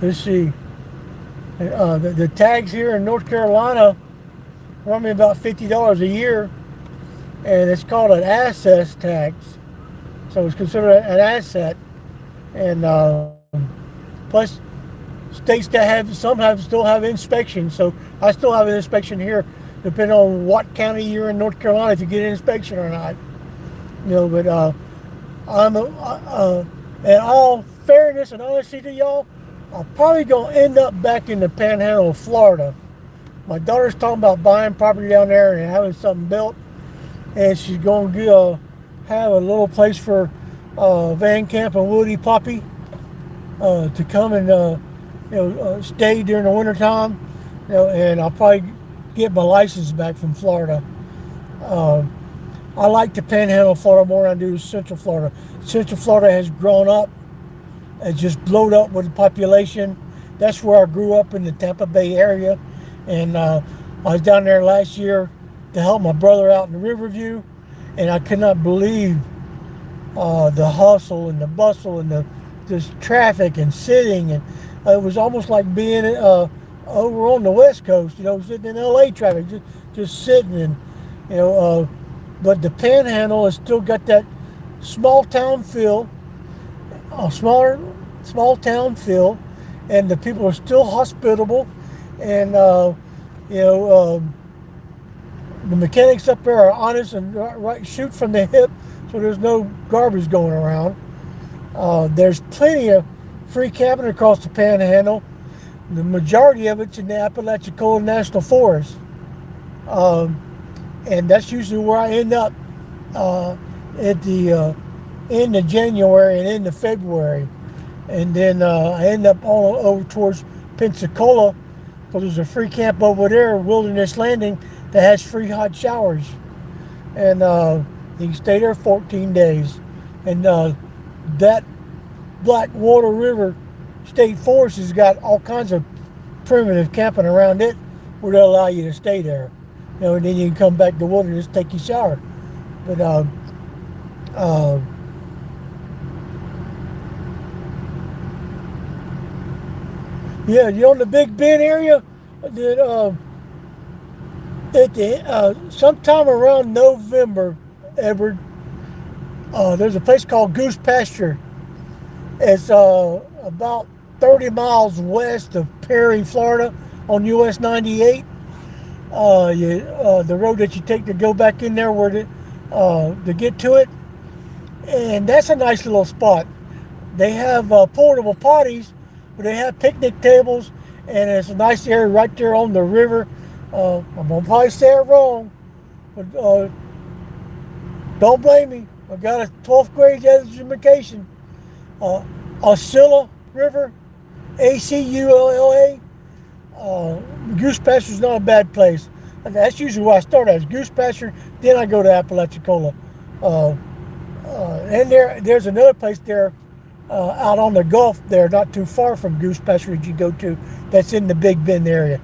Let's see. The tags here in North Carolina run me about $50 a year, and it's called an asset tax. So it's considered an asset, and plus states that still have inspections. So I still have an inspection here, depending on what county you're in North Carolina, if you get an inspection or not. But I'm in all fairness and honesty to y'all, I'm probably gonna end up back in the Panhandle of Florida. My daughter's talking about buying property down there and having something built, and she's gonna have a little place for Van Camp and Woody Puppy to come and stay during the wintertime. And I'll probably get my license back from Florida. Uh, I like the Panhandle of Florida more than I do Central Florida. Central Florida has grown up. It's just blowed up with the population. That's where I grew up in the Tampa Bay area, and I was down there last year to help my brother out in Riverview, and I could not believe the hustle and the bustle and the just traffic and sitting, and it was almost like being over on the West Coast, sitting in LA traffic, just sitting, and but the Panhandle has still got that small town feel, a small town feel, and the people are still hospitable, and you know. The mechanics up there are honest and right, shoot from the hip, so there's no garbage going around. There's plenty of free camping across the Panhandle. The majority of it's in the Apalachicola National Forest, and that's usually where I end up at the end of January and into February, and then I end up all over towards Pensacola because there's a free camp over there, Wilderness Landing, that has free hot showers, and you can stay there 14 days. And that Blackwater River State Forest has got all kinds of primitive camping around it where they'll allow you to stay there, and then you can come back to Wilderness, take your shower. But yeah, the Big Bend area, that at the sometime around November, Edward, there's a place called Goose Pasture. It's about 30 miles west of Perry, Florida, on US 98. The road that you take to go back in there to get to it, and that's a nice little spot. They have portable potties, but they have picnic tables, and it's a nice area right there on the river. I'm gonna probably say it wrong, but don't blame me. I got a 12th grade education. Acilla River, Aculla. Goose Pasture is not a bad place. And that's usually where I start at, is Goose Pasture. Then I go to Apalachicola. And there's another place there out on the Gulf there, not too far from Goose Pasture that you go to, that's in the Big Bend area.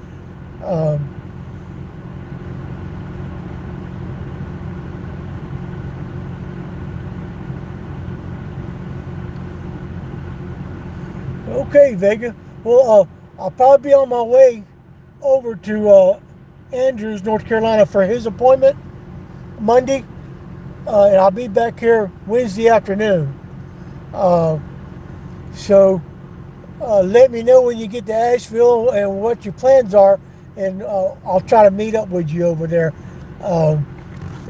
Okay, Vega. Well, I'll probably be on my way over to Andrews, North Carolina for his appointment Monday, and I'll be back here Wednesday afternoon. So let me know when you get to Asheville and what your plans are, and I'll try to meet up with you over there,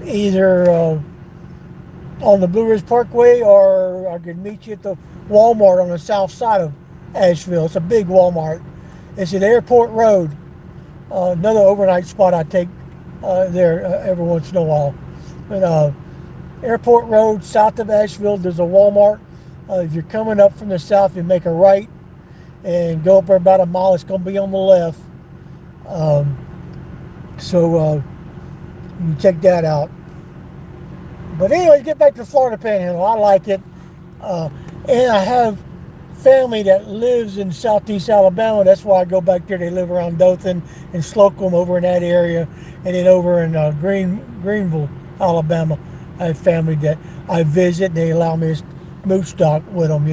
either on the Blue Ridge Parkway, or I could meet you at the Walmart on the south side of Asheville. It's a big Walmart. It's at Airport Road. Another overnight spot I take there every once in a while. But Airport Road, south of Asheville, there's a Walmart. If you're coming up from the south, you make a right and go up there about a mile. It's going to be on the left. So you can check that out. But anyway, get back to Florida Panhandle. I like it. And I have family that lives in southeast Alabama. That's why I go back there. They live around Dothan and Slocum, over in that area. And then over in Greenville, Alabama, I have family that I visit, and they allow me to move stock with them,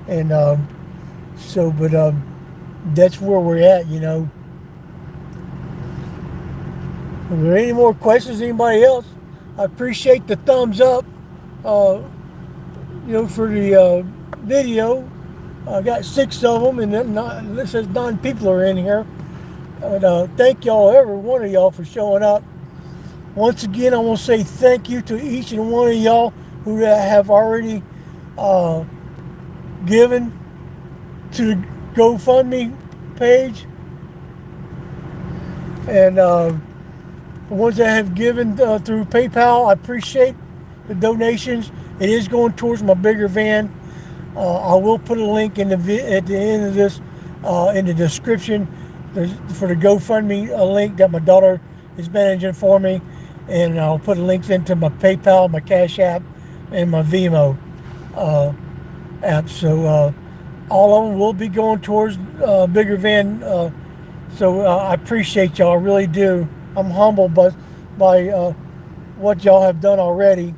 And but that's where we're at, Are there any more questions? Anybody else? I appreciate the thumbs up, for the video. I got 6 of them, and then this says 9 people are in here. And thank y'all, every one of y'all, for showing up. Once again, I want to say thank you to each and one of y'all who have already given to the GoFundMe page, and the ones that have given through PayPal. I appreciate the donations. It is going towards my bigger van. I will put a link at the end of this in the description for the GoFundMe link that my daughter is managing for me, and I'll put links into my PayPal, my Cash App, and my Venmo uh, app. So all of them will be going towards bigger van. So I appreciate y'all, I really do. I'm humbled by what y'all have done already,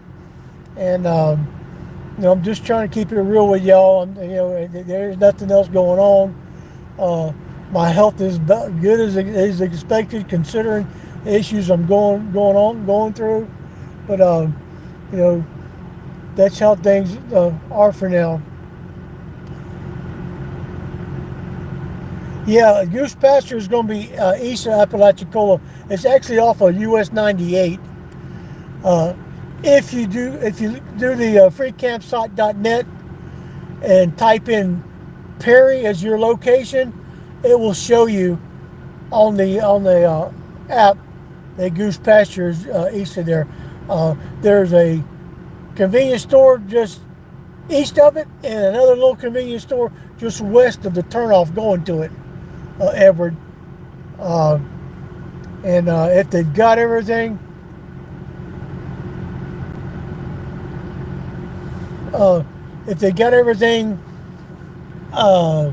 and I'm just trying to keep it real with y'all. There's nothing else going on. Uh, my health is good as expected, considering the issues I'm going through. But you know, that's how things are for now. Yeah, Goose Pasture is going to be east of Apalachicola. It's actually off of US 98. Uh, if you do the freecampsite.net and type in Perry as your location, it will show you on the app that Goose Pasture is east of there. There's a convenience store just east of it, and another little convenience store just west of the turnoff going to it, Edward. Uh, and if they've got everything, uh, if they got everything, uh,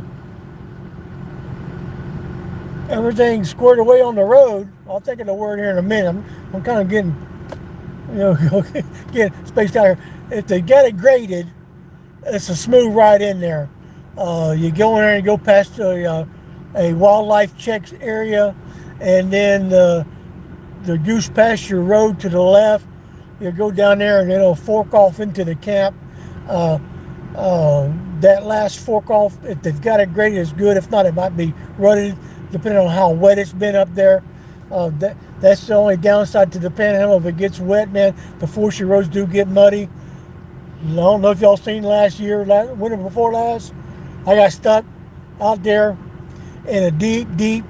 everything squared away on the road, I'll think of the word here in a minute. I'm kind of getting spaced out here. If they got it graded, it's a smooth ride in there. You go in there and go past a wildlife checks area, and then the Goose Pasture Road to the left. You go down there and it'll fork off into the camp. Uh, that last fork off, if they've got it graded, is good. If not, it might be rutted, depending on how wet it's been up there. That's the only downside to the Panhandle. If it gets wet, man, the forestry roads do get muddy. I don't know if y'all seen winter before last. I got stuck out there in a deep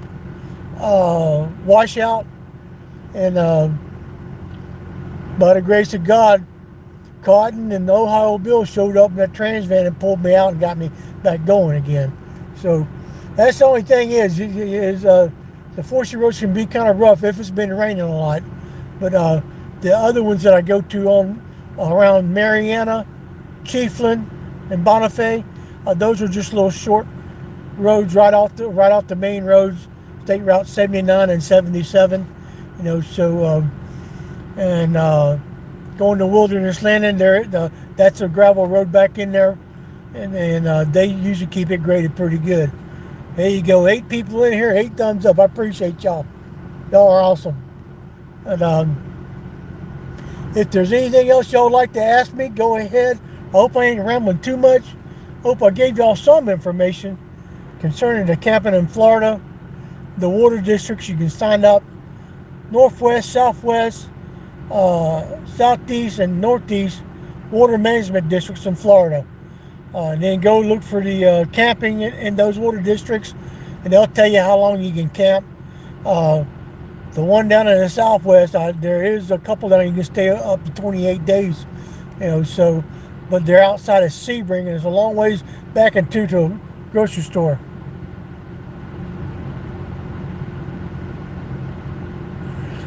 washout, and by the grace of God, Cotton and the Ohio Bill showed up in that trans van and pulled me out and got me back going again. So that's the only thing is the forestry roads can be kind of rough if it's been raining a lot. But the other ones that I go to on around Mariana, Chiefland, and Bonifay, those are just little short roads right off the main roads, State Route 79 and 77. Going to Wilderness Landing, that's a gravel road back in there, and they usually keep it graded pretty good. There you go, 8 people in here, 8 thumbs up. I appreciate y'all. Y'all are awesome. And if there's anything else y'all would like to ask me, go ahead. I hope I ain't rambling too much. Hope I gave y'all some information concerning the camping in Florida, the water districts you can sign up, northwest, southwest, southeast, and northeast water management districts in Florida. And then go look for the camping in those water districts, and they'll tell you how long you can camp. The one down in the southwest, there is a couple that you can stay up to 28 days. But they're outside of Sebring, and it's a long ways back into the grocery store.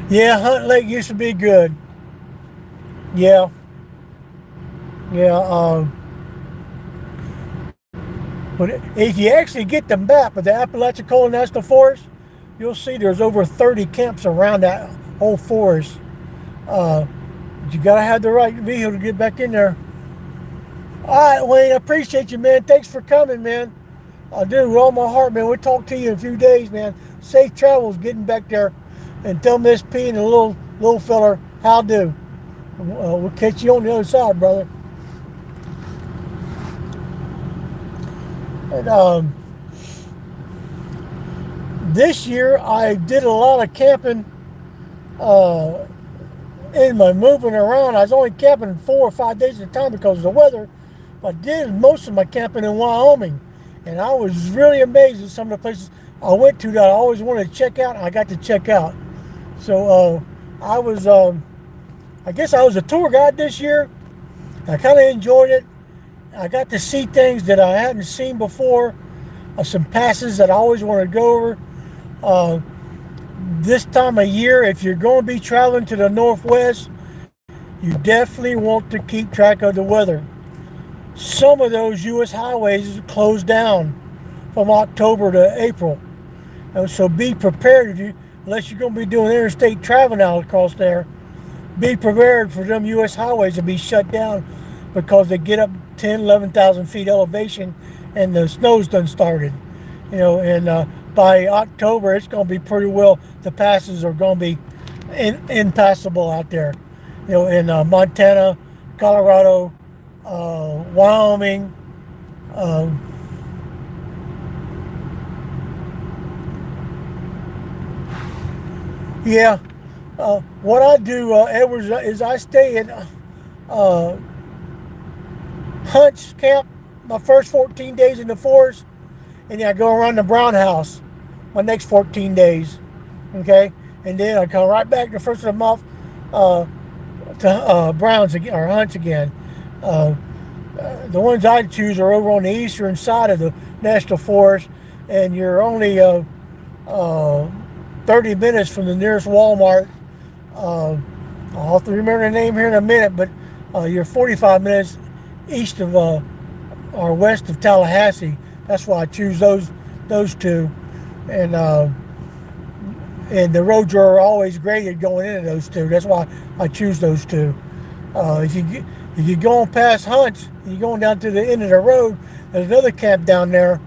Yeah, Hunt Lake used to be good. Yeah. Yeah. But if you actually get the map of the Apalachicola National Forest, you'll see there's over 30 camps around that whole forest. You gotta have the right vehicle to get back in there. All right, Wayne, I appreciate you, man. Thanks for coming, man. I do with all my heart, man. We'll talk to you in a few days, man. Safe travels getting back there, and tell Miss P and the little feller how do. We'll catch you on the other side, brother. And this year I did a lot of camping in my moving around. I was only camping 4 or 5 days at a time because of the weather. I did most of my camping in Wyoming, and I was really amazed at some of the places I went to that I always wanted to check out, and I got to check out. So I guess I was a tour guide this year. I kind of enjoyed it. I got to see things that I hadn't seen before, some passes that I always wanted to go over. Uh, this time of year, if you're going to be traveling to the Northwest, you definitely want to keep track of the weather. Some of those U.S. highways close down from October to April. So be prepared if you, unless you're going to be doing interstate traveling out across there, be prepared for them U.S. highways to be shut down because they get up 10, 11,000 feet elevation and the snow's done started. And by October, it's going to be pretty well, the passes are going to be impassable out there. In Montana, Colorado, Wyoming, uh, yeah. What I do, Edwards, is I stay in hunts camp my first 14 days in the forest, and then I go around the brown house my next 14 days. Okay, and then I come right back the first of the month uh, to browns again, or hunts again. Uh, the ones I choose are over on the eastern side of the national forest, and you're only uh, 30 minutes from the nearest Walmart. Uh, I'll have to remember the name here in a minute, but you're 45 minutes east of or west of Tallahassee. That's why I choose those two, and the roads are always graded going into those two. That's why I choose those two. If you go on past Hunts, you're going down to the end of the road. There's another camp down there,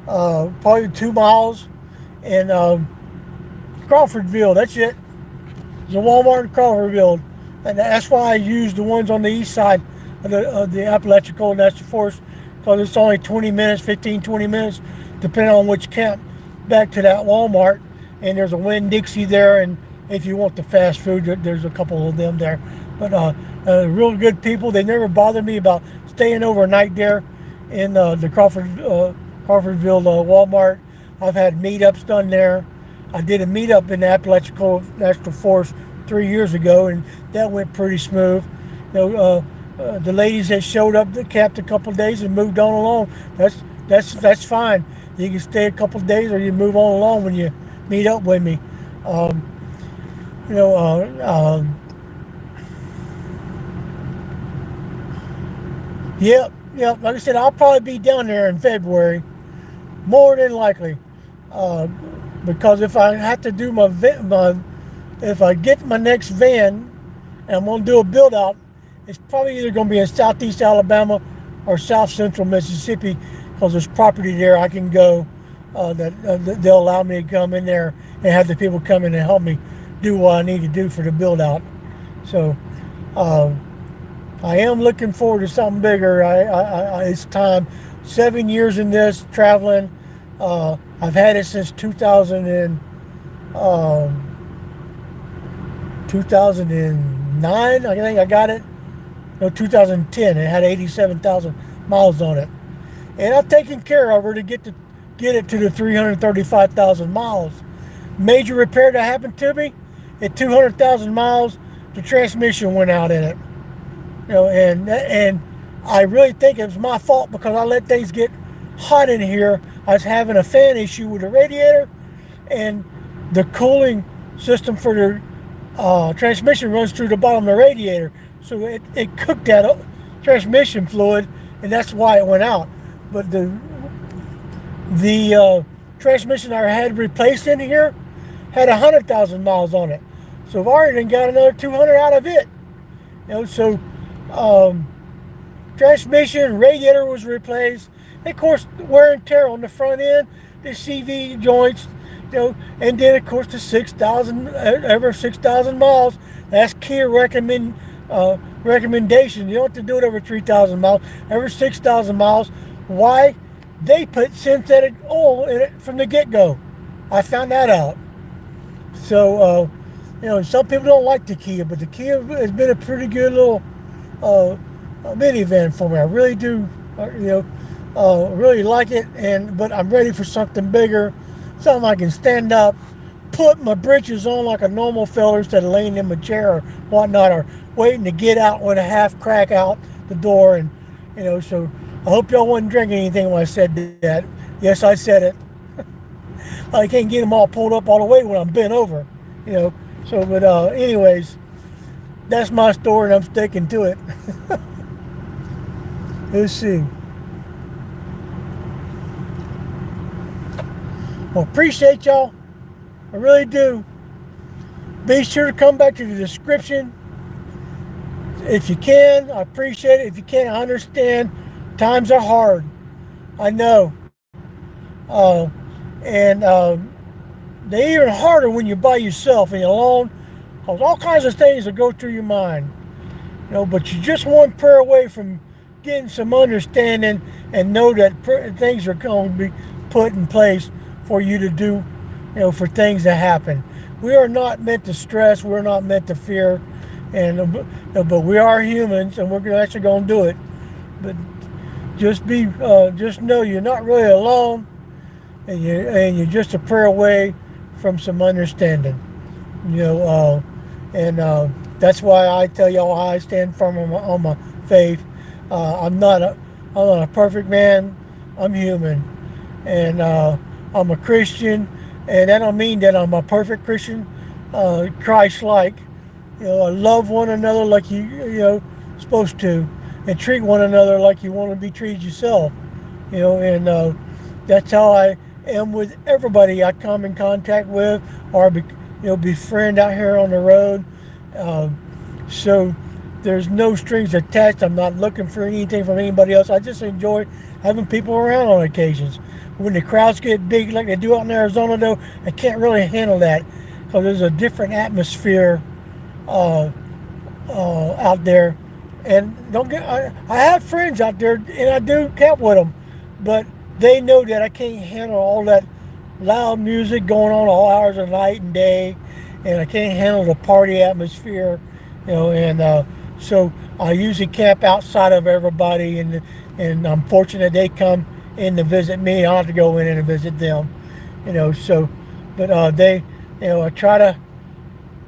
probably 2 miles, in Crawfordville. That's it. There's a Walmart in Crawfordville, and that's why I use the ones on the east side of the Appalachian National Forest, because it's only 20 minutes, 15, 20 minutes, depending on which camp, back to that Walmart. And there's a Winn-Dixie there, and if you want the fast food, there's a couple of them there. But real good people. They never bothered me about staying overnight there in the Crawfordville Walmart. I've had meetups done there. I did a meetup in the Appalachian National Forest 3 years ago, and that went pretty smooth. The ladies that showed up that camped a couple of days and moved on along. That's fine. You can stay a couple of days, or you move on along when you meet up with me. Um, you know, yep. Like I said, I'll probably be down there in February, more than likely, because if I have to do if I get my next van and I'm gonna do a build out, it's probably either gonna be in southeast Alabama or south central Mississippi, because there's property there I can go that they'll allow me to come in there and have the people come in and help me do what I need to do for the build out. So I am looking forward to something bigger. It's time. 7 years in this traveling. I've had it since 2009. I think I got it. No, 2010. It had 87,000 miles on it, and I've taken care of her to get it to the 335,000 miles. Major repair that happened to me at 200,000 miles. The transmission went out in it. And I really think it was my fault, because I let things get hot in here. I was having a fan issue with the radiator, and the cooling system for the transmission runs through the bottom of the radiator. So it cooked that transmission fluid, and that's why it went out. But the transmission I had replaced in here had 100,000 miles on it. So I've already got another 200 out of it. So transmission, radiator was replaced. And of course, wear and tear on the front end, the CV joints, and then of course the 6,000, every 6,000 miles. That's key recommendation. You don't have to do it over 3,000 miles, every 6,000 miles. Why? They put synthetic oil in it from the get-go. I found that out. So, some people don't like the Kia, but the Kia has been a pretty good little minivan for me. I really do, really like it. But I'm ready for something bigger, something I can stand up, put my britches on like a normal fella instead of laying in my chair or whatnot, or waiting to get out with a half crack out the door. And So I hope y'all wasn't drinking anything when I said that. Yes, I said it. I can't get them all pulled up all the way when I'm bent over, you know. So, but anyways, that's my story, and I'm sticking to it. Let's see. Well, appreciate y'all. I really do. Be sure to come back to the description if you can. I appreciate it. If you can't, I understand. Times are hard. I know. Uh, and they're even harder when you're by yourself and you're alone. Cause all kinds of things that go through your mind. You know, but you're just one prayer away from getting some understanding and know that things are going to be put in place for you to do, you know, for things to happen. We are not meant to stress. We're not meant to fear, and but we are humans, and we're actually going to do it. But just know you're not really alone, and you're just a prayer away from some understanding. You know, and that's why I tell y'all how I stand firm on my faith. I'm not a perfect man. I'm human, and I'm a Christian, and that don't mean that I'm a perfect Christian. Christ-like. You know, love one another like you know supposed to, and treat one another like you want to be treated yourself. You know, and that's how I am with everybody I come in contact with, or befriend out here on the road. So there's no strings attached. I'm not looking for anything from anybody else. I just enjoy having people around on occasions. When the crowds get big like they do out in Arizona, though, I can't really handle that because there's a different atmosphere uh, out there. And I have friends out there, and I do camp with them, but they know that I can't handle all that loud music going on all hours of night and day, and I can't handle the party atmosphere, you know. And so I usually camp outside of everybody, and I'm fortunate they come in to visit me. I don't have to go in and visit them, you know. So, but they, you know, I try to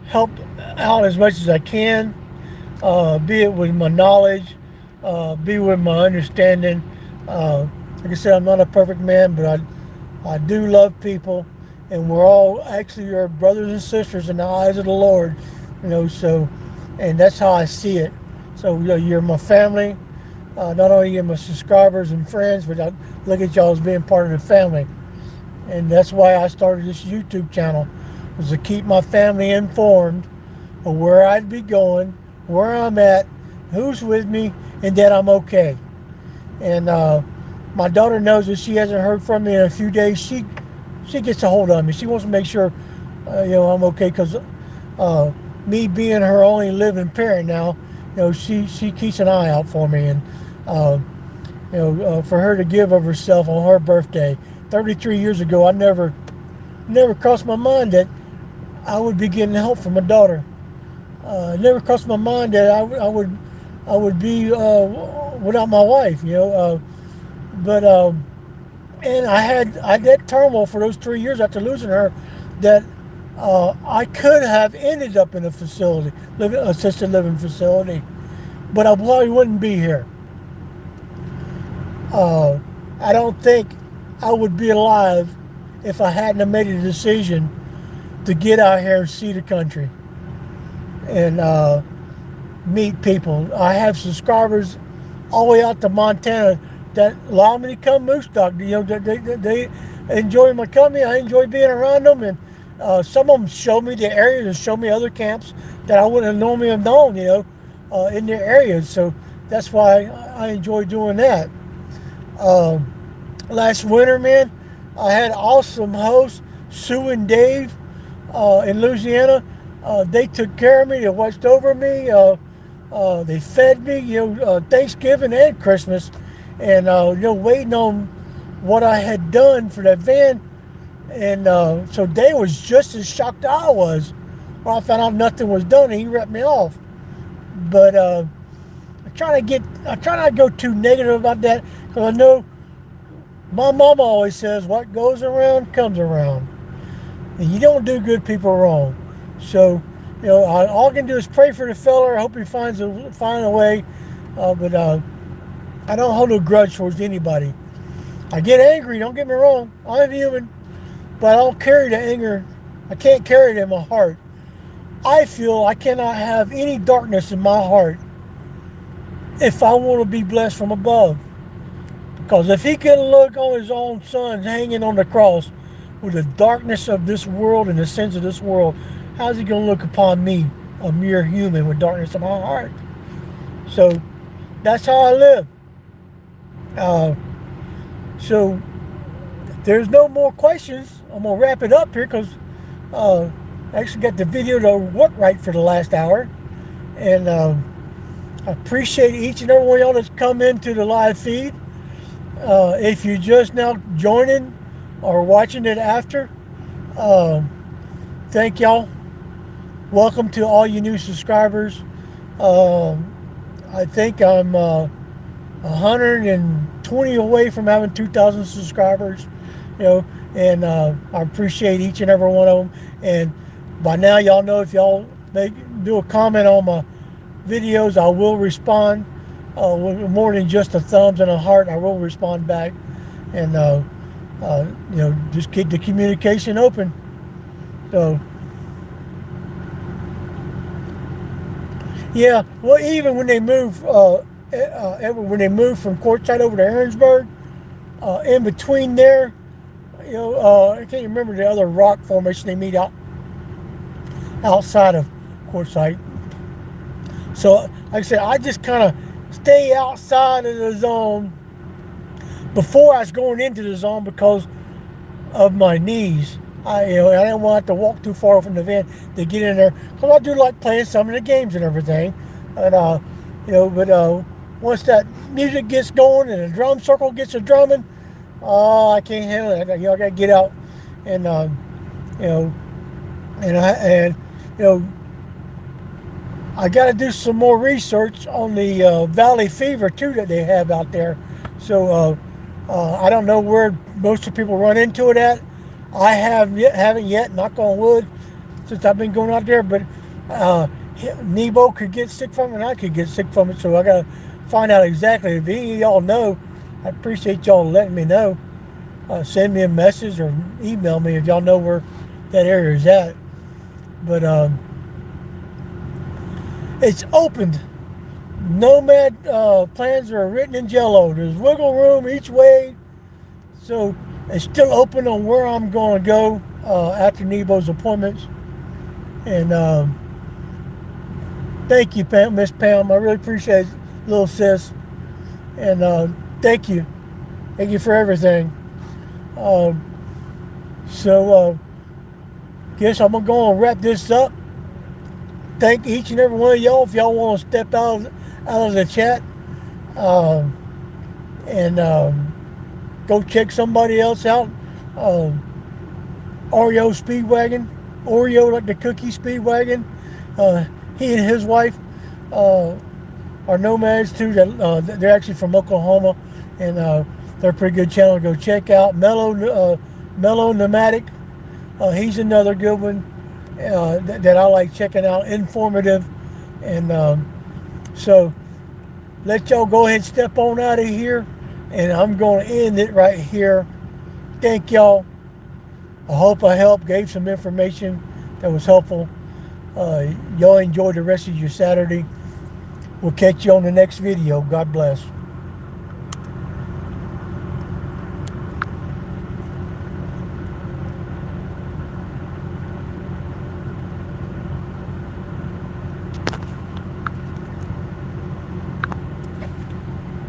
help out as much as I can, be it with my knowledge, be with my understanding. Like I said, I'm not a perfect man, but I do love people, and we're all actually your brothers and sisters in the eyes of the Lord, you know. So, and that's how I see it. So, you know, you're my family. Not only you're my subscribers and friends, but I look at y'all as being part of the family. And that's why I started this YouTube channel, was to keep my family informed of where I'd be going, where I'm at, who's with me, and that I'm okay. And my daughter knows that she hasn't heard from me in a few days. She gets a hold of me. She wants to make sure you know, I'm okay, because me being her only living parent now, you know, she keeps an eye out for me. And you know, for her to give of herself on her birthday 33 years ago, I never crossed my mind that I would be getting help from my daughter. It never crossed my mind that I would be without my wife, you know. But and I had that turmoil for those 3 years after losing her, that I could have ended up in a facility, assisted living facility, but I probably wouldn't be here. I don't think I would be alive if I hadn't have made a decision to get out here and see the country and meet people. I have subscribers all the way out to Montana that allow me to come moose dog. You know, they enjoy my company. I enjoy being around them, and some of them show me the areas and show me other camps that I wouldn't have normally have known, you know, in their areas. So that's why I enjoy doing that. Last winter, man, I had awesome hosts, Sue and Dave, in Louisiana. They took care of me. They watched over me. They fed me, you know, Thanksgiving and Christmas, and you know, waiting on what I had done for that van. And so Dave was just as shocked as I was when I found out nothing was done, and he ripped me off. But I try not to go too negative about that, because I know my mama always says, "What goes around comes around," and you don't do good people wrong. So, you know, all I can do is pray for the fella. I hope he finds a way. But I don't hold a grudge towards anybody. I get angry. Don't get me wrong. I'm human, but I don't carry the anger. I can't carry it in my heart. I feel I cannot have any darkness in my heart if I want to be blessed from above. Because if he can look on his own son hanging on the cross with the darkness of this world and the sins of this world, how's he going to look upon me, a mere human with darkness in my heart? So that's how I live. Uh, so there's no more questions. I'm going to wrap it up here because I actually got the video to work right for the last hour. And I appreciate each and every one of y'all that's come into the live feed. If you're just now joining or watching it after, thank y'all. Welcome to all you new subscribers. I think I'm 120 away from having 2,000 subscribers, and I appreciate each and every one of them. And by now, y'all know if y'all do a comment on my videos, I will respond. With more than just a thumbs and a heart, I will respond back, and just keep the communication open. So, yeah. Well, even when they move, when they move from Quartzsite over to Aaronsburg, in between there, I can't remember the other rock formation they meet outside of Quartzsite. So, like I said, I just kind of stay outside of the zone before I was going into the zone because of my knees. I didn't want to walk too far from the van to get in there because I do like playing some of the games and everything. And but once that music gets going and the drum circle gets a drumming, I can't handle it. I got to get out and I got to do some more research on the valley fever too that they have out there. So I don't know where most of the people run into it at. I haven't yet, knock on wood, since I've been going out there. But Nebo could get sick from it, and I could get sick from it. So I got to find out exactly. If any of y'all know, I appreciate y'all letting me know. Send me a message or email me if y'all know where that area is at. But it's opened. Nomad plans are written in jello. There's wiggle room each way. So it's still open on where I'm going to go after Nebo's appointments. And thank you, Pam, Miss Pam. I really appreciate it, little sis. And thank you. Thank you for everything. Guess I'm going to go and wrap this up. Thank each and every one of y'all. If y'all want to step out of the chat and go check somebody else out. Oreo Speedwagon. Oreo, like the cookie Speedwagon. He and his wife are nomads too. They're actually from Oklahoma, and they're a pretty good channel to go check out. Mellow Nomadic. He's another good one that I like checking out. Informative, and so let y'all go ahead and step on out of here, and I'm going to end it right here. Thank y'all. I hope I helped, gave some information that was helpful. Y'all enjoy the rest of your Saturday. We'll catch you on the next video. God bless.